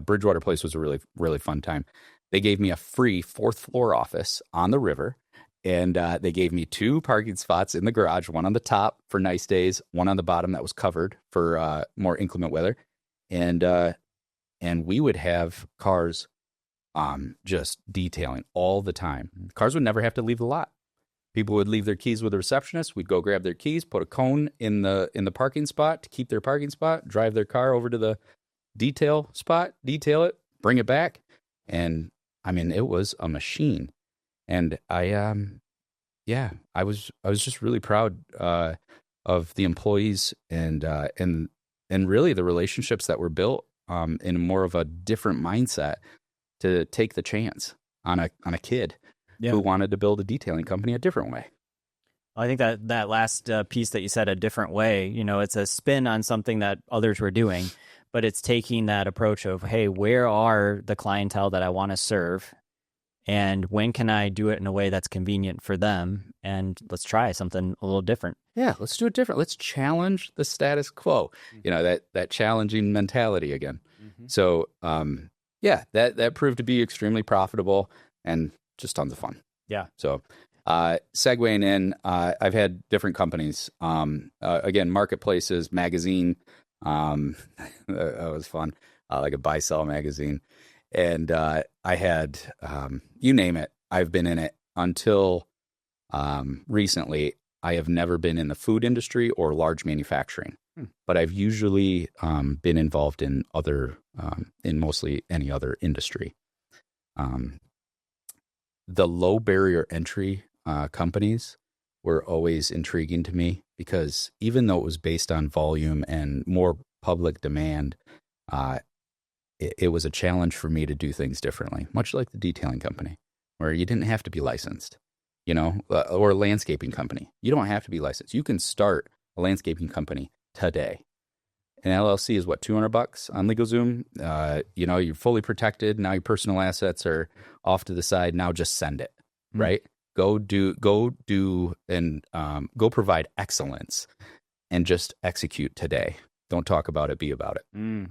Bridgewater Place was a really, really fun time. They gave me a free 4th floor office on the river, and they gave me 2 parking spots in the garage, one on the top for nice days, one on the bottom that was covered for more inclement weather. And we would have cars just detailing all the time. Cars would never have to leave the lot. People would leave their keys with the receptionist. We'd go grab their keys, put a cone in the parking spot to keep their parking spot, drive their car over to the detail spot, detail it, bring it back. And I mean, it was a machine. And I was just really proud of the employees and really the relationships that were built in more of a different mindset to take the chance on a kid who wanted to build a detailing company a different way. I think that last piece that you said, a different way, you know, it's a spin on something that others were doing, but it's taking that approach of, hey, where are the clientele that I want to serve? And when can I do it in a way that's convenient for them? And let's try something a little different. Yeah, let's do it different. Let's challenge the status quo. You know, that challenging mentality again. So, that proved to be extremely profitable and just tons of fun. Yeah. So, segueing in, I've had different companies. Again, marketplaces, magazine. That was fun. Like a buy-sell magazine. And I had, you name it, I've been in it until recently. I have never been in the food industry or large manufacturing, but I've usually been involved in in mostly any other industry. The low barrier entry companies were always intriguing to me because even though it was based on volume and more public demand, it was a challenge for me to do things differently, much like the detailing company, where you didn't have to be licensed, you know, or a landscaping company. You don't have to be licensed. You can start a landscaping company today. An LLC is what, $200 on LegalZoom? You know, you're fully protected. Now your personal assets are off to the side. Now just send it, right? Go do, and go provide excellence and just execute today. Don't talk about it, be about it.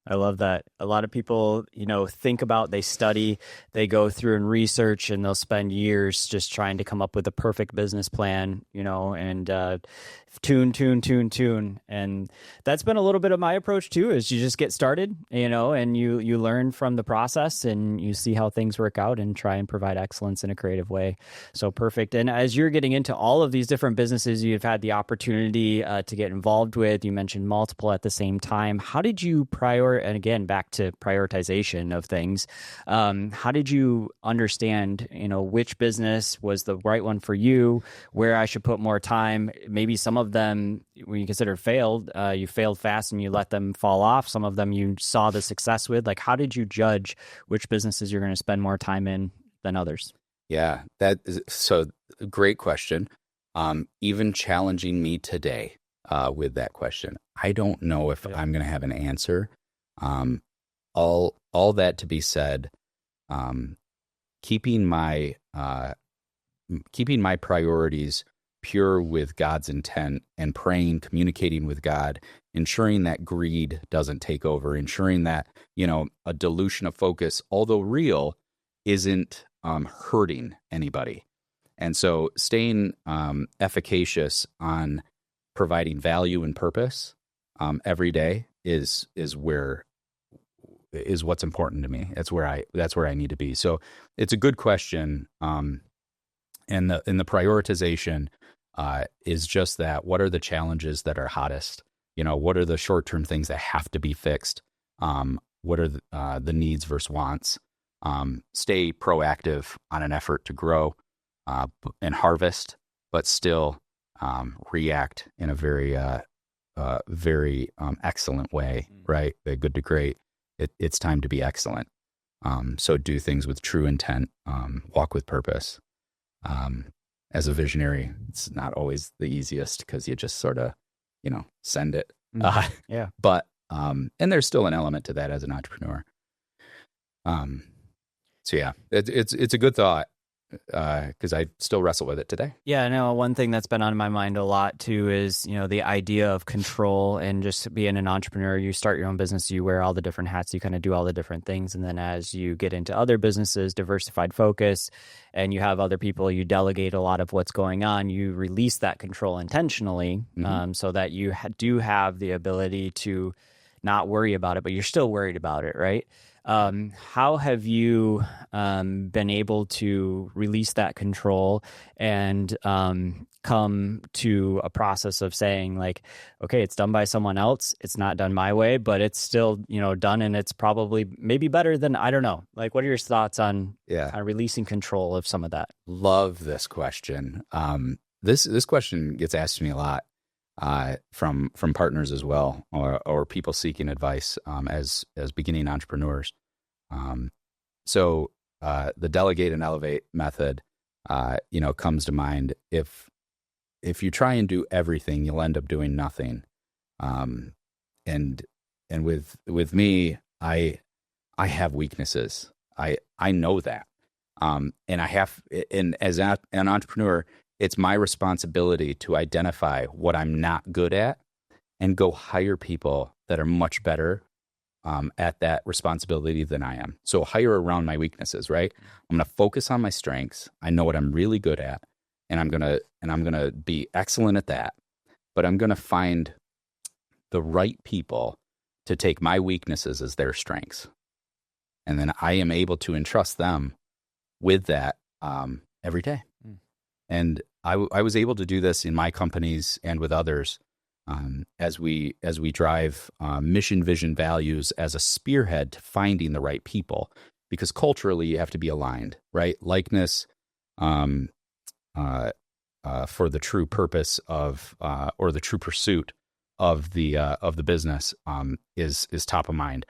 I love that. A lot of people, you know, they study, they go through and research, and they'll spend years just trying to come up with a perfect business plan, you know, and tune. And that's been a little bit of my approach too, is you just get started, you know, and you learn from the process and you see how things work out and try and provide excellence in a creative way. So perfect. And as you're getting into all of these different businesses you've had the opportunity to get involved with, you mentioned multiple at the same time. How did you prioritize for? And again, back to prioritization of things. How did you understand, which business was the right one for you, where I should put more time? Maybe some of them, when you consider failed, you failed fast and you let them fall off. Some of them you saw the success with. Like, how did you judge which businesses you're going to spend more time in than others? Yeah, that is so great question. Even challenging me today with that question. I don't know if I'm going to have an answer. All that to be said, keeping my priorities pure with God's intent and praying, communicating with God, ensuring that greed doesn't take over, ensuring that, a dilution of focus, although real, isn't hurting anybody. And so staying efficacious on providing value and purpose every day is what's important to me. That's where I need to be. So it's a good question. And the prioritization is just that. What are the challenges that are hottest? What are the short-term things that have to be fixed? What are the needs versus wants? Stay proactive on an effort to grow and harvest, but still react in a very excellent way, right? The good to great. It's time to be excellent. So do things with true intent, walk with purpose. As a visionary, it's not always the easiest because you just sort of, send it. Yeah. But, and there's still an element to that as an entrepreneur. So yeah, it's a good thought. Because I still wrestle with it today. Yeah, no, one thing that's been on my mind a lot too is, the idea of control and just being an entrepreneur. You start your own business, you wear all the different hats, you kind of do all the different things. And then as you get into other businesses, diversified focus, and you have other people, you delegate a lot of what's going on, you release that control intentionally, so that you do have the ability to not worry about it, but you're still worried about it, right? How have you been able to release that control and come to a process of saying, like, okay, it's done by someone else, it's not done my way, but it's still done, and it's probably maybe better than, I don't know. Like, what are your thoughts on releasing control of some of that? Love this question. This question gets asked to me a lot. From partners as well, or people seeking advice as beginning entrepreneurs. So the delegate and elevate method, comes to mind. If you try and do everything, you'll end up doing nothing. And with me, I have weaknesses. I know that. And as an entrepreneur, it's my responsibility to identify what I'm not good at and go hire people that are much better at that responsibility than I am. So hire around my weaknesses, right? I'm going to focus on my strengths. I know what I'm really good at, and I'm going to be excellent at that. But I'm going to find the right people to take my weaknesses as their strengths. And then I am able to entrust them with that every day. And I was able to do this in my companies and with others as we drive mission, vision, values as a spearhead to finding the right people, because culturally you have to be aligned, right? Likeness for the true purpose of or the true pursuit of the business is top of mind.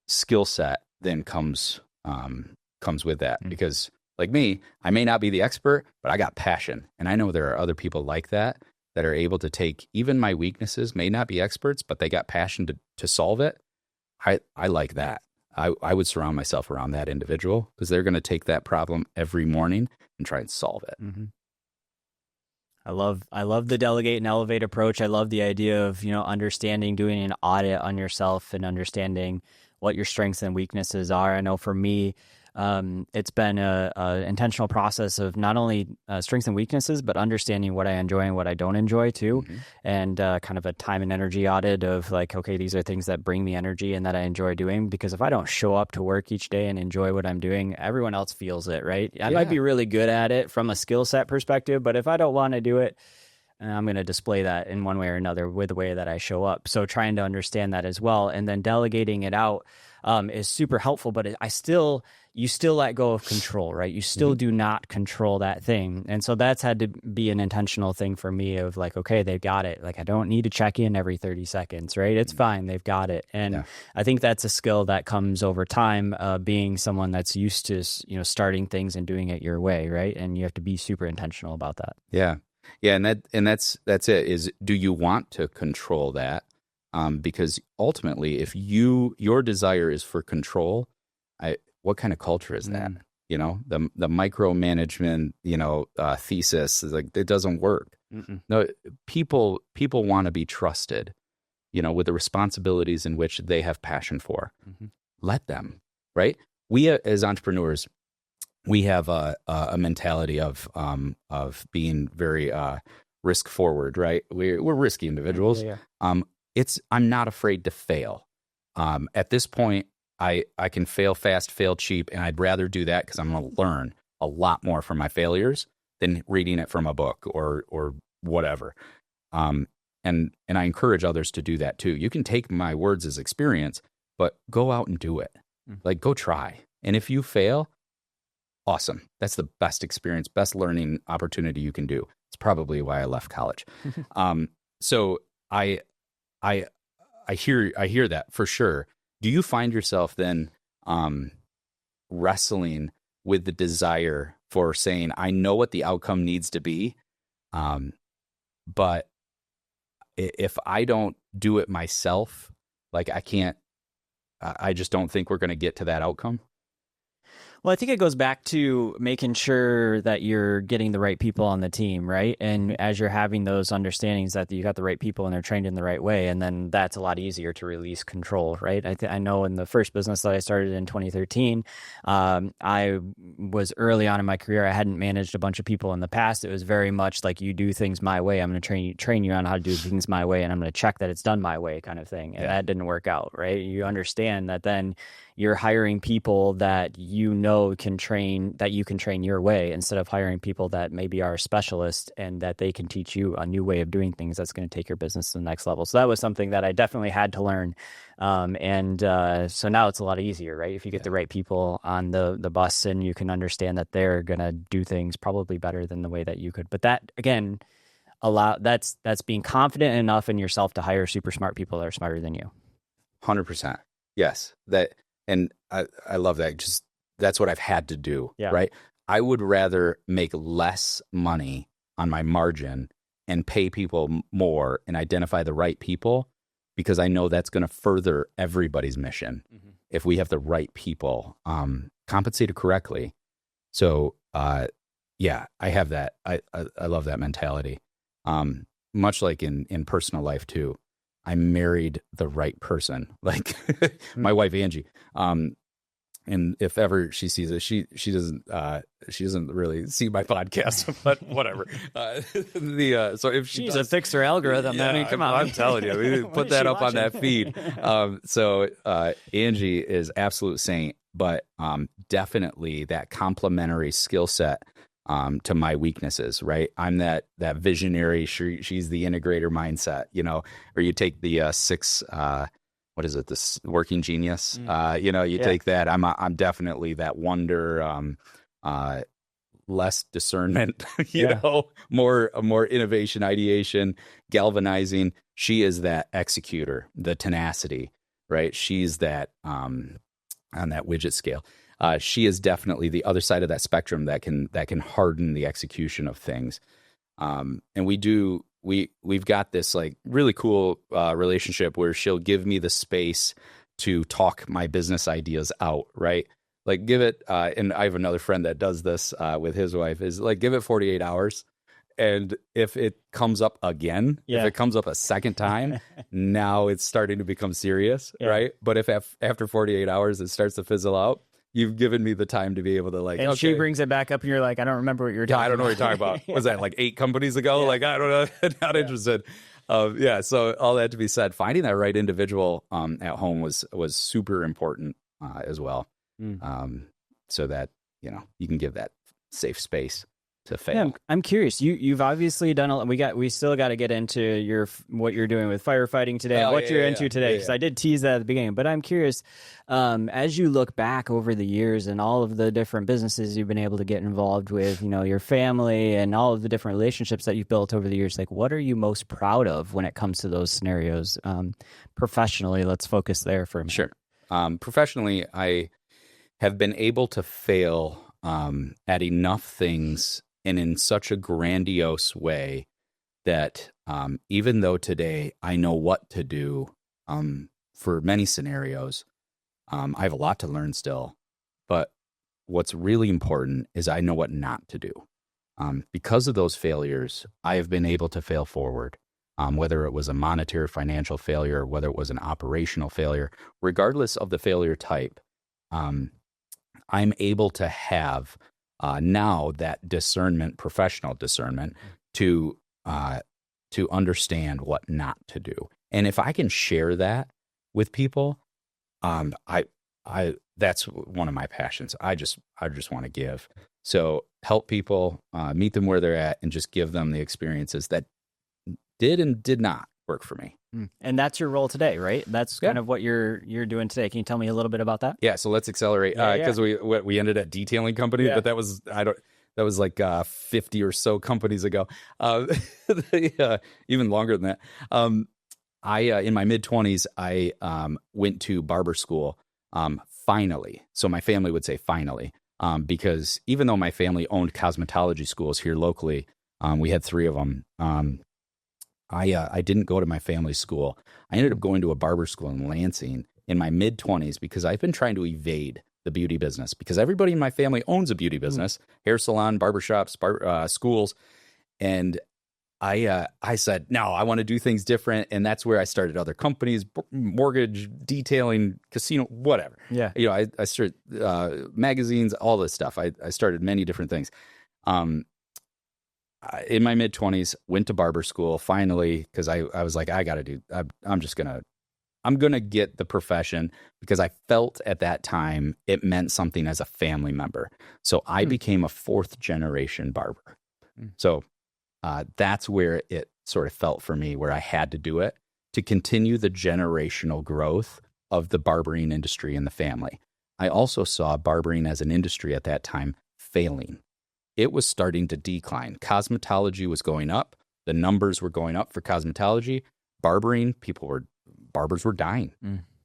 Skill set then comes with that, because like me, I may not be the expert, but I got passion. And I know there are other people like that are able to take even my weaknesses, may not be experts, but they got passion to solve it. I like that. I would surround myself around that individual, because they're going to take that problem every morning and try and solve it. Mm-hmm. I love the delegate and elevate approach. I love the idea of, understanding, doing an audit on yourself and understanding what your strengths and weaknesses are. I know for me, it's been a intentional process of not only strengths and weaknesses, but understanding what I enjoy and what I don't enjoy too. Mm-hmm. And kind of a time and energy audit of like, okay, these are things that bring me energy and that I enjoy doing. Because if I don't show up to work each day and enjoy what I'm doing, everyone else feels it, right? I might be really good at it from a skill set perspective, but if I don't want to do it, and I'm going to display that in one way or another with the way that I show up. So trying to understand that as well, and then delegating it out is super helpful. But you still let go of control, right? You still do not control that thing. And so that's had to be an intentional thing for me of like, okay, they've got it. Like, I don't need to check in every 30 seconds, right? It's fine. They've got it. And I think that's a skill that comes over time, being someone that's used to, starting things and doing it your way, right? And you have to be super intentional about that. Yeah. Yeah. And that's it, is, do you want to control that? Because ultimately, if your desire is for control, what kind of culture is that? The micromanagement, thesis is like, it doesn't work. No, people want to be trusted, with the responsibilities in which they have passion for. Let them, right? We as entrepreneurs, we have a mentality of being very risk forward, right? We're risky individuals. I'm not afraid to fail. At this point, I can fail fast, fail cheap, and I'd rather do that because I'm going to learn a lot more from my failures than reading it from a book or whatever. And I encourage others to do that too. You can take my words as experience, but go out and do it. Like, go try. And if you fail, awesome. That's the best experience, best learning opportunity you can do. It's probably why I left college. So I hear that for sure. Do you find yourself then wrestling with the desire for saying, I know what the outcome needs to be, but if I don't do it myself, like, I just don't think we're going to get to that outcome? Well, I think it goes back to making sure that you're getting the right people on the team, right? And as you're having those understandings that you got the right people and they're trained in the right way, and then that's a lot easier to release control, right? I know in the first business that I started in 2013, I was early on in my career. I hadn't managed a bunch of people in the past. It was very much like, you do things my way, I'm going to train you on how to do things my way, and I'm going to check that it's done my way, kind of thing. And that didn't work out, right? You understand that then you're hiring people that can train your way, instead of hiring people that maybe are specialists and that they can teach you a new way of doing things that's going to take your business to the next level. So that was something that I definitely had to learn. So now it's a lot easier, right? If you get the right people on the bus, and you can understand that they're going to do things probably better than the way that you could. But that, again, that's being confident enough in yourself to hire super smart people that are smarter than you. 100%. Yes. And I love that. Just, that's what I've had to do, right? I would rather make less money on my margin and pay people more and identify the right people, because I know that's going to further everybody's mission if we have the right people compensated correctly. So, I have that. I love that mentality. Much like in personal life too. I married the right person, like my wife, Angie. And if ever she sees it, she doesn't really see my podcast, but whatever. So if she's a fixer algorithm, I mean, come on, I'm telling you, we put that up watching on that feed. So Angie is absolute saint, but definitely that complementary skill set to my weaknesses, right? I'm that visionary. She's the integrator mindset, or you take the six. What is it? This working genius. Take that. I'm definitely that wonder. Less discernment. More innovation, ideation, galvanizing. She is that executor, the tenacity, right? She's that on that widget scale. She is definitely the other side of that spectrum that can harden the execution of things. And we've got this like really cool relationship where she'll give me the space to talk my business ideas out, right? Like give it, and I have another friend that does this with his wife, is like give it 48 hours. And if it comes up again, if it comes up a second time, now it's starting to become serious, right? But if after 48 hours it starts to fizzle out, you've given me the time to be able to like, and she brings it back up and you're like, I don't remember what you're talking about. I don't know what you're talking about. Was that like 8 companies ago? Like, I don't know. Not interested. So all that to be said, finding that right individual at home was super important as well. So that, you can give that safe space to fail. Yeah, I'm curious. You've obviously done a lot. We still got to get into what you're doing with firefighting today, you're into today, because I did tease that at the beginning. But I'm curious, as you look back over the years and all of the different businesses you've been able to get involved with, your family and all of the different relationships that you've built over the years, like what are you most proud of when it comes to those scenarios? Professionally, let's focus there for a minute. Sure. Professionally, I have been able to fail at enough things and in such a grandiose way that even though today I know what to do for many scenarios, I have a lot to learn still. But what's really important is I know what not to do. Because of those failures, I have been able to fail forward, whether it was a monetary financial failure, whether it was an operational failure, regardless of the failure type. I'm able to have now that discernment, professional discernment, to understand what not to do. And if I can share that with people, I that's one of my passions. I just want to give. So help people, meet them where they're at, and just give them the experiences that did and did not work for me. And that's your role today, right? That's kind of what you're doing today. Can you tell me a little bit about that? Yeah. So let's accelerate, because we ended at detailing company, but that was like 50 or so companies ago, even longer than that. I in my mid-20s, I went to barber school. Finally, so my family would say finally, because even though my family owned cosmetology schools here locally, we had 3 of them. I didn't go to my family's school. I ended up going to a barber school in Lansing in my mid-20s because I've been trying to evade the beauty business, because everybody in my family owns a beauty business, hair salon, barbershops, schools. And I said, no, I want to do things different. And that's where I started other companies, mortgage, detailing, casino, whatever. Yeah. I started magazines, all this stuff. I started many different things. In my mid-20s, went to barber school finally, because I was like, I'm going to get the profession, because I felt at that time it meant something as a family member. So I became a 4th generation barber. So that's where it sort of felt for me, where I had to do it to continue the generational growth of the barbering industry in the family. I also saw barbering as an industry at that time failing. It was starting to decline. Cosmetology was going up. The numbers were going up for cosmetology. Barbering, barbers were dying.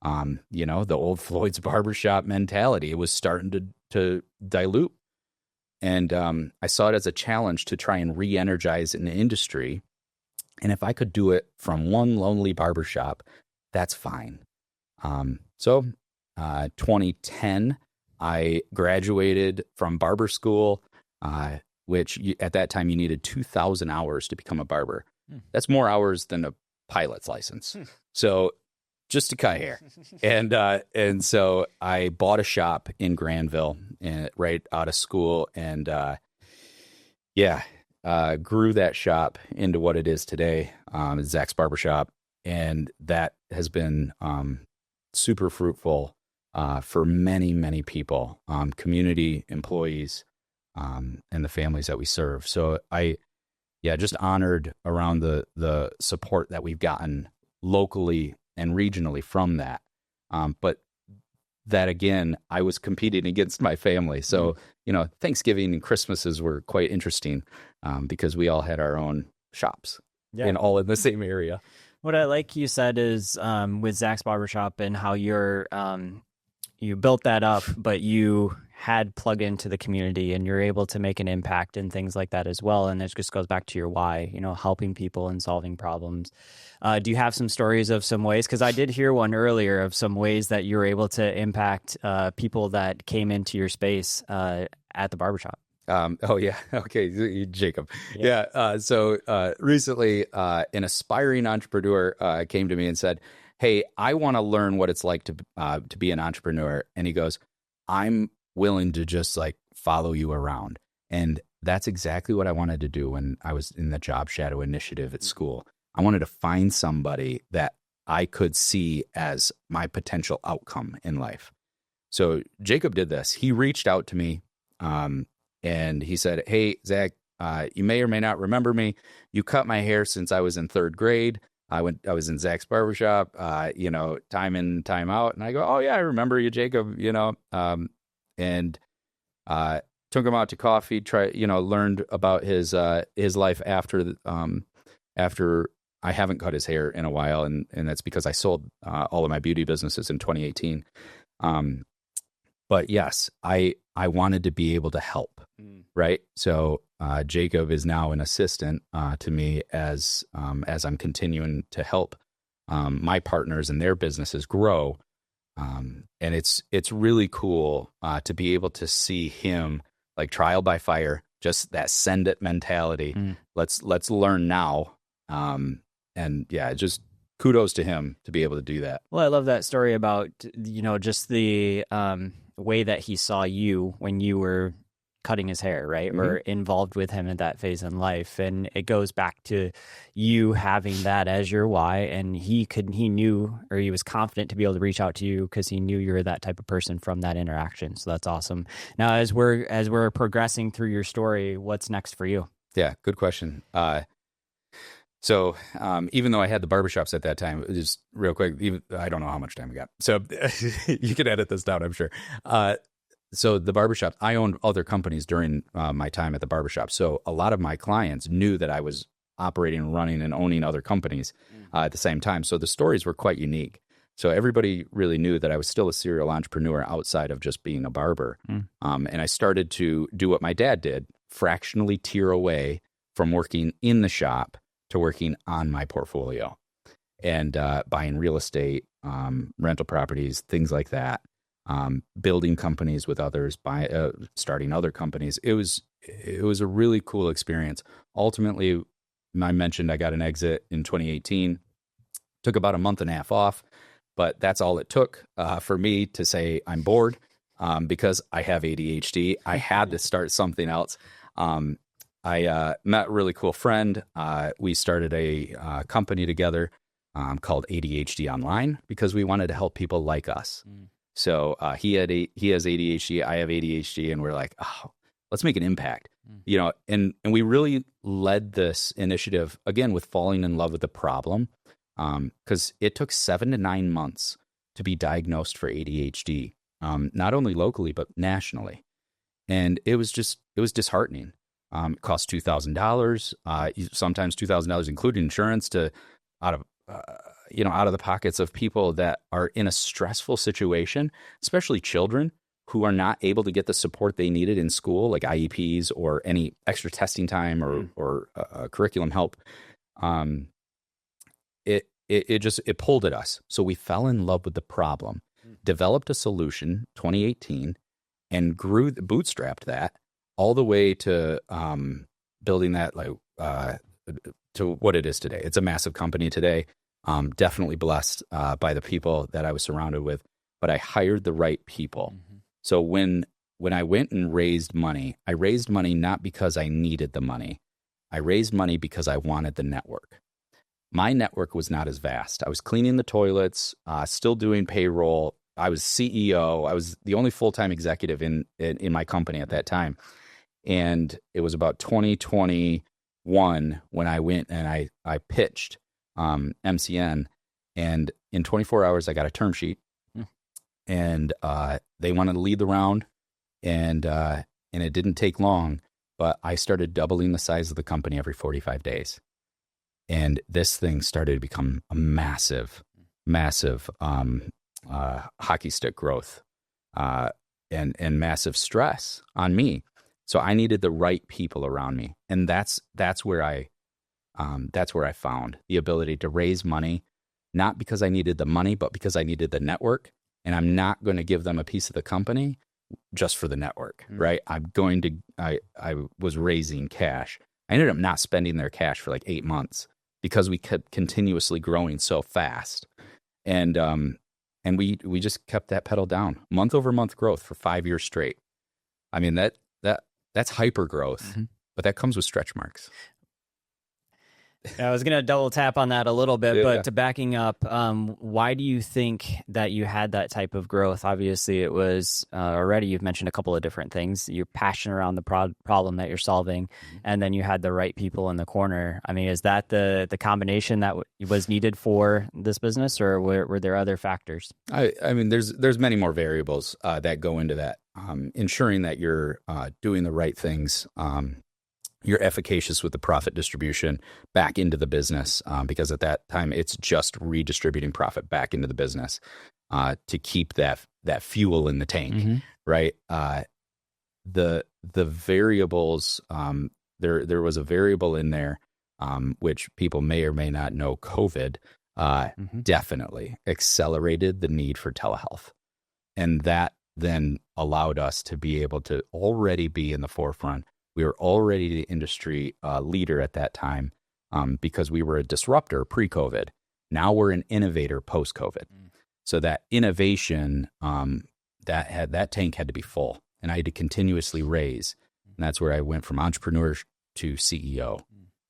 The old Floyd's barbershop mentality, it was starting to dilute. And I saw it as a challenge to try and re-energize an industry. And if I could do it from one lonely barbershop, that's fine. So 2010, I graduated from barber school, which at that time you needed 2,000 hours to become a barber. That's more hours than a pilot's license. So just to cut hair. And so I bought a shop in Granville right out of school, and grew that shop into what it is today, Zach's Barbershop. And that has been super fruitful for many, many people, community, employees, and the families that we serve. So just honored around the support that we've gotten locally and regionally from that. But that, again, I was competing against my family. So, Thanksgiving and Christmases were quite interesting because we all had our own shops and all in the same area. What I like you said is with Zach's Barbershop and how you built that up, but you had plug into the community and you're able to make an impact and things like that as well. And it just goes back to your why, helping people and solving problems. Do you have some stories of some ways? Because I did hear one earlier of some ways that you were able to impact people that came into your space at the barbershop. Okay. Jacob. Yeah. So recently, an aspiring entrepreneur came to me and said, "Hey, I want to learn what it's like to be an entrepreneur." And he goes, "I'm willing to just follow you around." And that's exactly what I wanted to do when I was in the Job Shadow Initiative at school. I wanted to find somebody that I could see as my potential outcome in life. So Jacob did this. He reached out to me, and he said, "Hey, Zach, you may or may not remember me. You cut my hair since I was in third grade. I was in Zach's barbershop, time in, time out. And I go, oh yeah, I remember you, Jacob, and took him out to coffee, learned about his life after I haven't cut his hair in a while. And that's because I sold all of my beauty businesses in 2018. But yes, I wanted to be able to help. Right. So Jacob is now an assistant to me as I'm continuing to help my partners and their businesses grow. And it's really cool to be able to see him like trial by fire, just that send it mentality. Let's learn now. And yeah, just kudos to him to be able to do that. Well, I love that story about, just the way that he saw you when you were cutting his hair, right? Mm-hmm. Or involved with him at that phase in life. And it goes back to you having that as your why. And he knew, or he was confident to be able to reach out to you because he knew you were that type of person from that interaction. So that's awesome. Now, as we're progressing through your story, what's next for you? Yeah, good question. So even though I had the barbershops at that time, just real quick, I don't know how much time we got. So you can edit this down, I'm sure. So the barbershop, I owned other companies during my time at the barbershop. So a lot of my clients knew that I was operating, running, and owning other companies at the same time. So the stories were quite unique. So everybody really knew that I was still a serial entrepreneur outside of just being a barber. And I started to do what my dad did, fractionally tier away from working in the shop to working on my portfolio and buying real estate, rental properties, things like that. Building companies with others, starting other companies. It was a really cool experience. Ultimately, I mentioned I got an exit in 2018. Took about a month and a half off, but that's all it took for me to say I'm bored because I have ADHD. I had to start something else. I met a really cool friend. We started a company together called ADHD Online because we wanted to help people like us. So he has ADHD, I have ADHD, and we're like, oh, let's make an impact, and we really led this initiative again with falling in love with the problem, because it took 7 to 9 months to be diagnosed for ADHD, not only locally but nationally, and it was disheartening. It cost $2,000, sometimes $2,000 including insurance out of the pockets of people that are in a stressful situation, especially children who are not able to get the support they needed in school, like IEPs or any extra testing time or curriculum help. It pulled at us. So we fell in love with the problem, developed a solution, 2018, and bootstrapped that all the way to building that to what it is today. It's a massive company today. Definitely blessed by the people that I was surrounded with, but I hired the right people. So when I went and raised money, I raised money not because I needed the money. I raised money because I wanted the network. My network was not as vast. I was cleaning the toilets, still doing payroll. I was CEO. I was the only full-time executive in my company at that time. And it was about 2021 when I went and I pitched MCN, and in 24 hours I got a term sheet, and they wanted to lead the round, and it didn't take long, but I started doubling the size of the company every 45 days, and this thing started to become a massive hockey stick growth, and massive stress on me. So I needed the right people around me, and that's where I found the ability to raise money, not because I needed the money, but because I needed the network. And I'm not going to give them a piece of the company just for the network, right? I was raising cash. I ended up not spending their cash for like 8 months because we kept continuously growing so fast. And we just kept that pedal down, month over month growth for 5 years straight. I mean, that's hyper growth, but that comes with stretch marks. I was going to double tap on that a little bit, Yeah. but to backing up, why do you think that you had that type of growth? Obviously, it was already, you've mentioned a couple of different things. You're passionate around the problem that you're solving, and then you had the right people in the corner. I mean, is that the combination that was needed for this business, or were there other factors? I mean, there's many more variables that go into that. Ensuring that you're doing the right things, you're efficacious with the profit distribution back into the business, because at that time it's just redistributing profit back into the business to keep that fuel in the tank, right? The variables, there was a variable in there, which people may or may not know. COVID definitely accelerated the need for telehealth, and that then allowed us to be able to already be in the forefront. We were already the industry leader at that time, because we were a disruptor pre-COVID. Now we're an innovator post-COVID. So that innovation, that tank had to be full, and I had to continuously raise. And that's where I went from entrepreneur to CEO.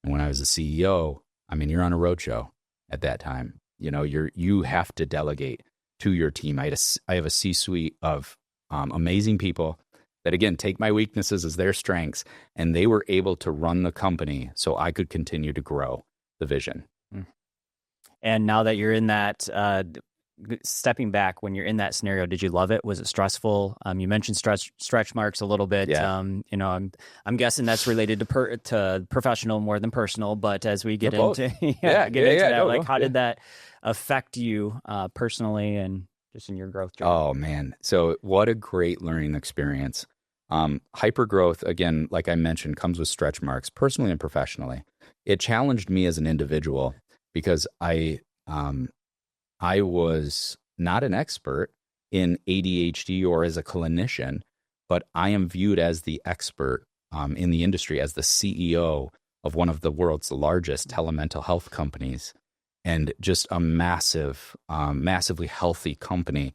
And when I was a CEO, I mean, you're on a roadshow at that time. You know, you have to delegate to your team. I have a C-suite of amazing people that, again, take my weaknesses as their strengths, and they were able to run the company so I could continue to grow the vision. And now that you're in that, stepping back, when you're in that scenario, did you love it? Was it stressful? You mentioned stretch marks a little bit. Yeah. You know, I'm guessing that's related to professional more than personal. But as we get into that, how did that affect you personally and just in your growth journey? Oh man, so what a great learning experience. Hypergrowth, again, like I mentioned, comes with stretch marks, personally and professionally. It challenged me as an individual because I was not an expert in ADHD or as a clinician, but I am viewed as the expert in the industry, as the CEO of one of the world's largest telemental health companies, and just a massively healthy company,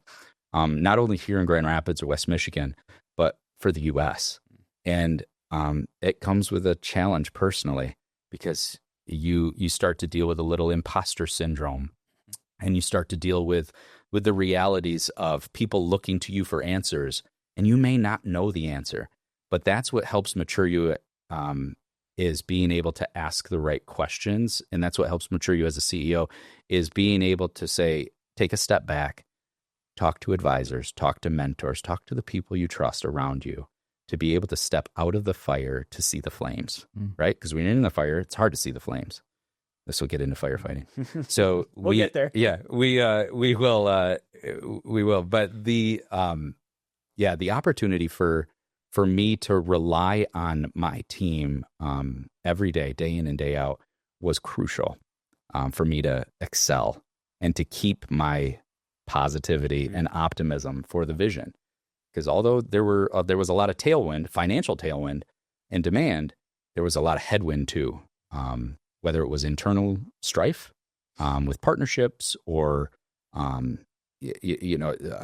not only here in Grand Rapids or West Michigan, but for the U.S. And it comes with a challenge personally, because you start to deal with a little imposter syndrome, and you start to deal with the realities of people looking to you for answers, and you may not know the answer. But that's what helps mature you, is being able to ask the right questions. And that's what helps mature you as a CEO, is being able to say, take a step back, talk to advisors, talk to mentors, talk to the people you trust around you, to be able to step out of the fire to see the flames, right? Because when you're in the fire, it's hard to see the flames. This will get into firefighting. So we'll get there. Yeah, we will. But the opportunity for me to rely on my team every day, day in and day out, was crucial for me to excel and to keep my positivity and optimism for the vision. Because although there was a lot of tailwind, financial tailwind and demand, there was a lot of headwind too. Whether it was internal strife with partnerships, or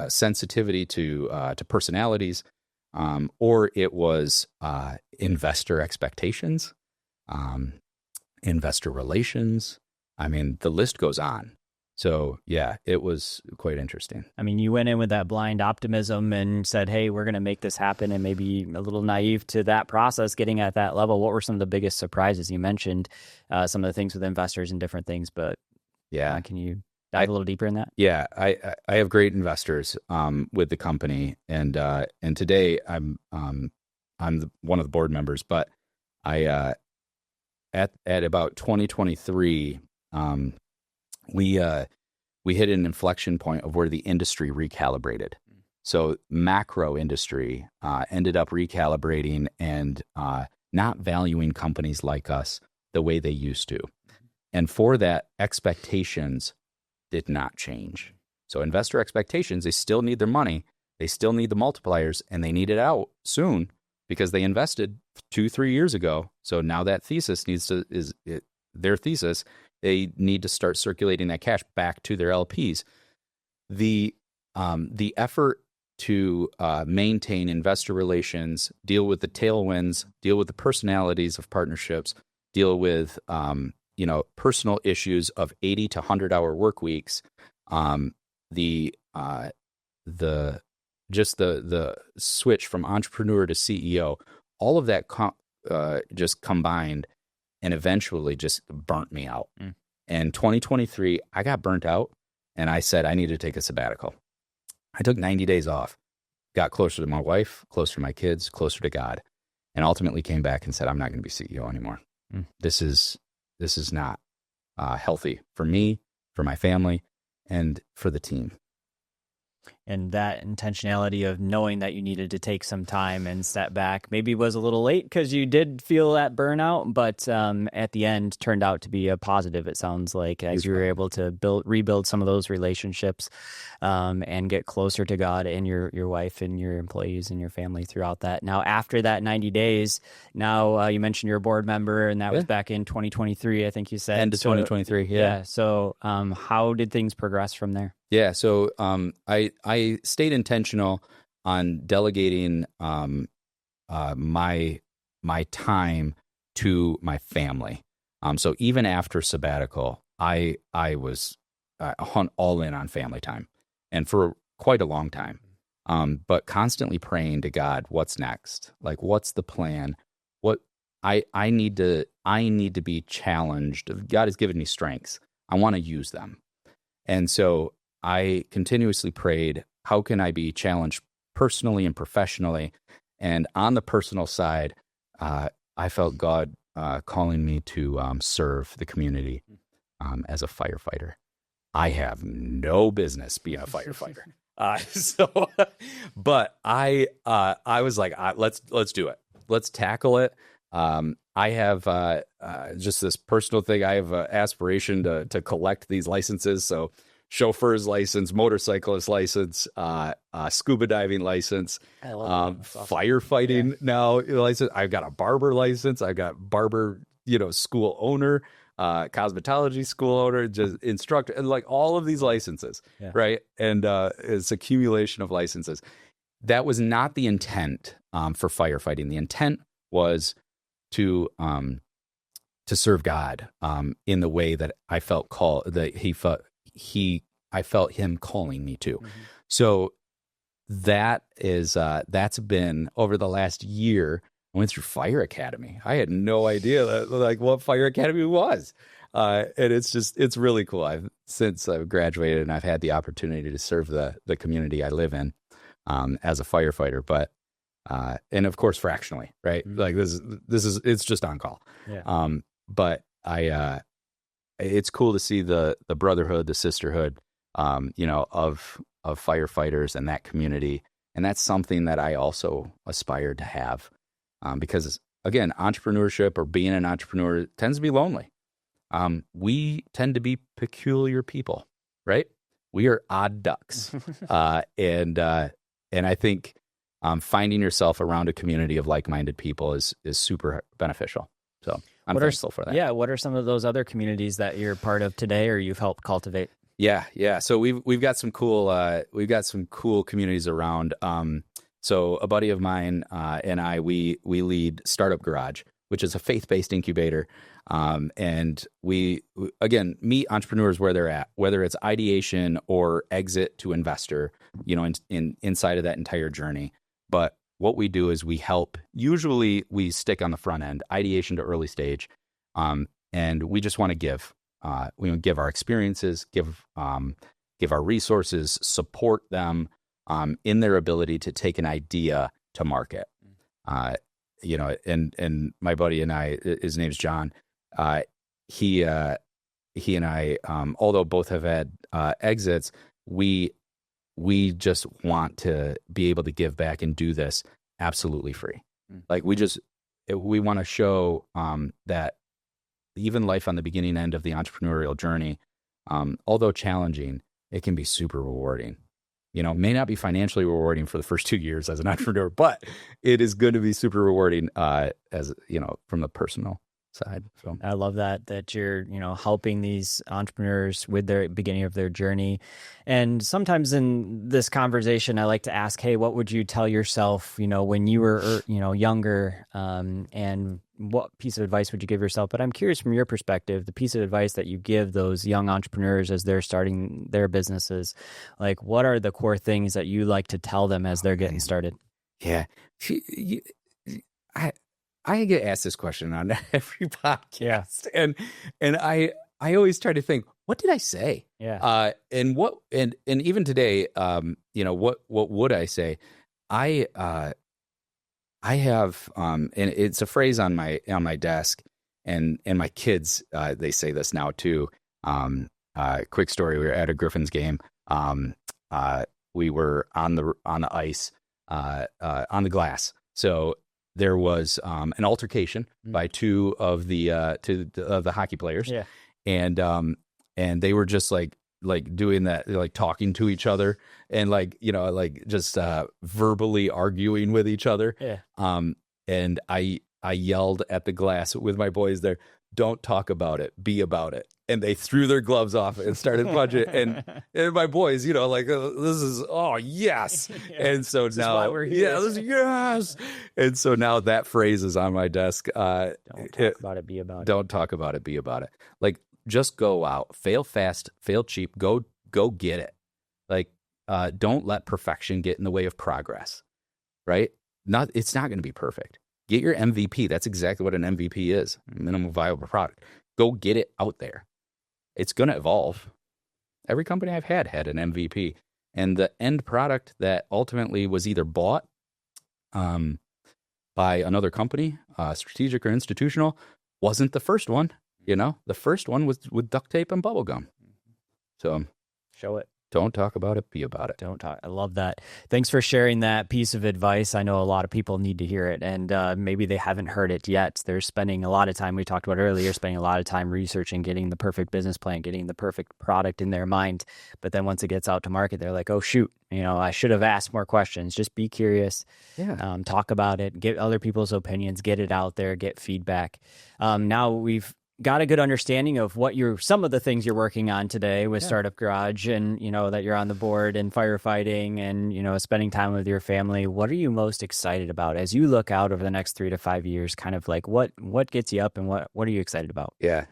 sensitivity to personalities, or it was investor expectations, investor relations. I mean, the list goes on. So yeah, it was quite interesting. I mean, you went in with that blind optimism and said, hey, we're going to make this happen, and maybe a little naive to that process, getting at that level. What were some of the biggest surprises? You mentioned some of the things with investors and different things, but yeah, can you dive a little deeper in that? Yeah, I have great investors with the company, and today I'm one of the board members, but I at about 2023, we hit an inflection point of where the industry recalibrated. So macro industry ended up recalibrating and not valuing companies like us the way they used to. And for that, expectations did not change. So investor expectations, they still need their money, they still need the multipliers, and they need it out soon because they invested 2-3 years ago. So now that thesis their thesis. They need to start circulating that cash back to their LPs. The effort to maintain investor relations, deal with the tailwinds, deal with the personalities of partnerships, deal with personal issues of 80 to 100-hour work weeks, the switch from entrepreneur to CEO, all of that just combined and eventually just burnt me out. And 2023, I got burnt out and I said, I need to take a sabbatical. I took 90 days off, got closer to my wife, closer to my kids, closer to God, and ultimately came back and said, I'm not going to be CEO anymore. This is not healthy for me, for my family, and for the team. And that intentionality of knowing that you needed to take some time and step back maybe was a little late because you did feel that burnout, but at the end turned out to be a positive, it sounds like, as you were able to rebuild some of those relationships and get closer to God and your wife and your employees and your family throughout that. Now, after that 90 days, now you mentioned you're a board member, and that was back in 2023, I think you said. End of 2023, yeah. So how did things progress from there? Yeah, so I stayed intentional on delegating my time to my family. So even after sabbatical, I was all in on family time, and for quite a long time. But constantly praying to God, what's next? Like, what's the plan? What I need to be challenged. God has given me strengths. I want to use them, and so I continuously prayed, how can I be challenged personally and professionally? And on the personal side, I felt God calling me to serve the community as a firefighter. I have no business being a firefighter. But I was like, let's do it. Let's tackle it. I have just this personal thing. I have an aspiration to collect these licenses. So chauffeur's license, motorcyclist license, scuba diving license, firefighting now license. I've got a barber license. I've got barber, school owner, cosmetology school owner, just instructor, and like all of these licenses, right? And it's accumulation of licenses. That was not the intent for firefighting. The intent was to serve God in the way that I felt I felt him calling me to. So that's been over the last year. I went through Fire Academy. I had no idea what Fire Academy was. And it's really cool. Since I've graduated and I've had the opportunity to serve the community I live in as a firefighter, but and of course fractionally, right? Like this is it's just on call. But it's cool to see the brotherhood, the sisterhood, of firefighters and that community. And that's something that I also aspired to have, because again, entrepreneurship or being an entrepreneur tends to be lonely. We tend to be peculiar people, right? We are odd ducks. And I think finding yourself around a community of like-minded people is super beneficial. So I'm thankful for that. Yeah. What are some of those other communities that you're part of today or you've helped cultivate? Yeah. So we've got some cool communities around. So a buddy of mine and I, we lead Startup Garage, which is a faith-based incubator. And we again meet entrepreneurs where they're at, whether it's ideation or exit to investor, inside of that entire journey. But what we do is we help. Usually we stick on the front end, ideation to early stage, and we just want to give. We want to give our experiences, give our resources, support them in their ability to take an idea to market. And my buddy and I, his name's John. He and I, although both have had exits, we just want to be able to give back and do this absolutely free. Like we want to show that even life on the beginning end of the entrepreneurial journey, although challenging, it can be super rewarding. May not be financially rewarding for the first 2 years as an entrepreneur, but it is going to be super rewarding as from the personal side. So I love that you're, helping these entrepreneurs with their beginning of their journey. And sometimes in this conversation, I like to ask, hey, what would you tell yourself, when you were, younger, and what piece of advice would you give yourself? But I'm curious from your perspective, the piece of advice that you give those young entrepreneurs as they're starting their businesses, like what are the core things that you like to tell them as they're getting started? Yeah. I get asked this question on every podcast, and I always try to think, what did I say? Yeah. And even today, what would I say? I have, and it's a phrase on my desk, and my kids, they say this now too. Quick story: we were at a Griffins game. We were on the ice, on the glass. So there was an altercation by two of the hockey players, Yeah. and they were just like doing that, like talking to each other, and just verbally arguing with each other. Yeah. And I yelled at the glass with my boys there, "Don't talk about it, be about it." And they threw their gloves off and started punching. And my boys, this is, oh, yes. Yeah. And so This is why we're here. Yeah, yes. And so now that phrase is on my desk. Don't talk about it, be about it. Don't talk about it, be about it. Like, just go out, fail fast, fail cheap, go get it. Like, don't let perfection get in the way of progress, right? It's not going to be perfect. Get your MVP. That's exactly what an MVP is, minimum viable product. Go get it out there. It's going to evolve. Every company I've had an MVP. And the end product that ultimately was either bought by another company, strategic or institutional, wasn't the first one. The first one was with duct tape and bubble gum. So show it. Don't talk about it, be about it. Don't talk. I love that. Thanks for sharing that piece of advice. I know a lot of people need to hear it, and maybe they haven't heard it yet. They're spending a lot of time, we talked about earlier, spending a lot of time researching, getting the perfect business plan, getting the perfect product in their mind. But then once it gets out to market, they're like, oh, shoot, I should have asked more questions. Just be curious. Yeah. Talk about it. Get other people's opinions. Get it out there. Get feedback. Now we've got a good understanding of what some of the things you're working on today with Startup Garage, and that you're on the board and firefighting and spending time with your family. What are you most excited about as you look out over the next 3 to 5 years? Kind of like what gets you up, and what are you excited about? Yeah.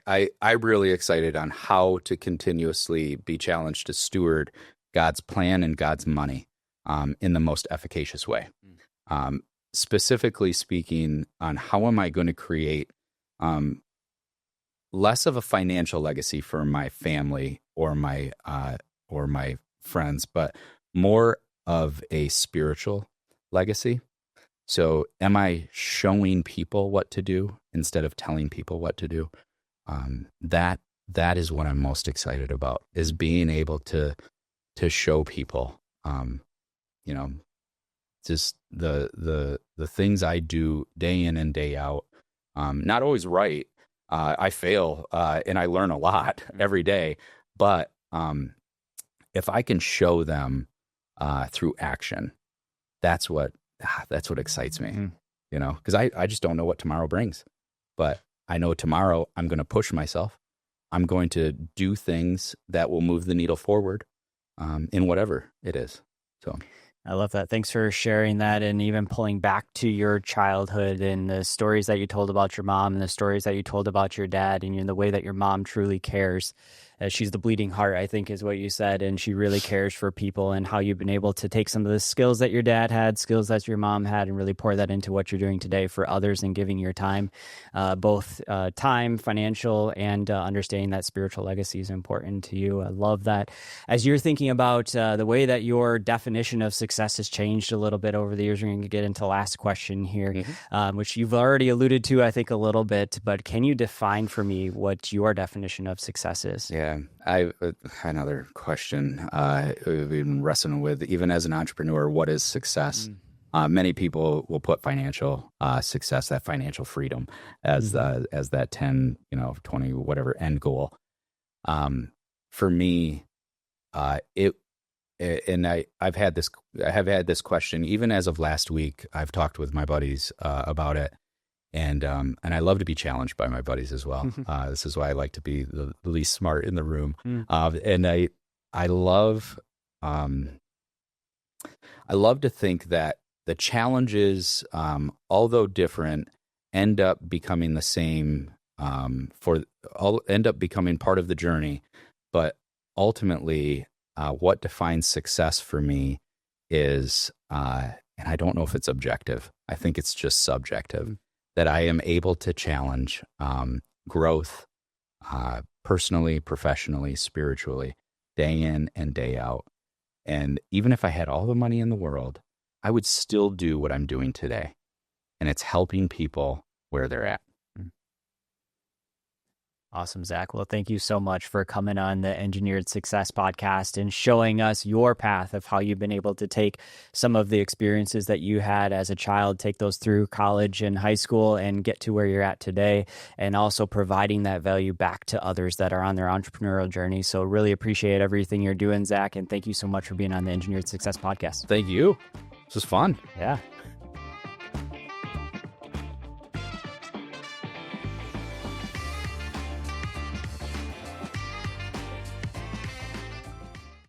I'm really excited on how to continuously be challenged to steward God's plan and God's money in the most efficacious way. Specifically speaking on how am I going to create less of a financial legacy for my family or my friends, but more of a spiritual legacy. So am I showing people what to do instead of telling people what to do? That is what I'm most excited about, is being able to show people, just the things I do day in and day out. Not always right. I fail and I learn a lot every day. But if I can show them through action, that's what excites me. Because I just don't know what tomorrow brings. But I know tomorrow I'm going to push myself. I'm going to do things that will move the needle forward in whatever it is. So I love that. Thanks for sharing that, and even pulling back to your childhood and the stories that you told about your mom and the stories that you told about your dad, and the way that your mom truly cares. She's the bleeding heart, I think is what you said, and she really cares for people, and how you've been able to take some of the skills that your dad had, skills that your mom had, and really pour that into what you're doing today for others and giving your time, both time, financial, and understanding that spiritual legacy is important to you. I love that. As you're thinking about the way that your definition of success has changed a little bit over the years, we're going to get into the last question here, which you've already alluded to, I think, a little bit, but can you define for me what your definition of success is? Yeah, another question we've been wrestling with, even as an entrepreneur, what is success? Many people will put financial success, that financial freedom, as that 10, 20, whatever end goal. For me, I have had this question even as of last week. I've talked with my buddies about it, And I love to be challenged by my buddies as well. This is why I like to be the least smart in the room. And I love to think that the challenges, although different, end up becoming the same. End up becoming part of the journey, but ultimately, what defines success for me is, and I don't know if it's objective. I think it's just subjective. That I am able to challenge growth, personally, professionally, spiritually, day in and day out. And even if I had all the money in the world, I would still do what I'm doing today. And it's helping people where they're at. Awesome, Zach. Well, thank you so much for coming on the Engineered Success podcast and showing us your path of how you've been able to take some of the experiences that you had as a child, take those through college and high school and get to where you're at today, and also providing that value back to others that are on their entrepreneurial journey. So really appreciate everything you're doing, Zach, and thank you so much for being on the Engineered Success podcast. Thank you. This was fun. Yeah.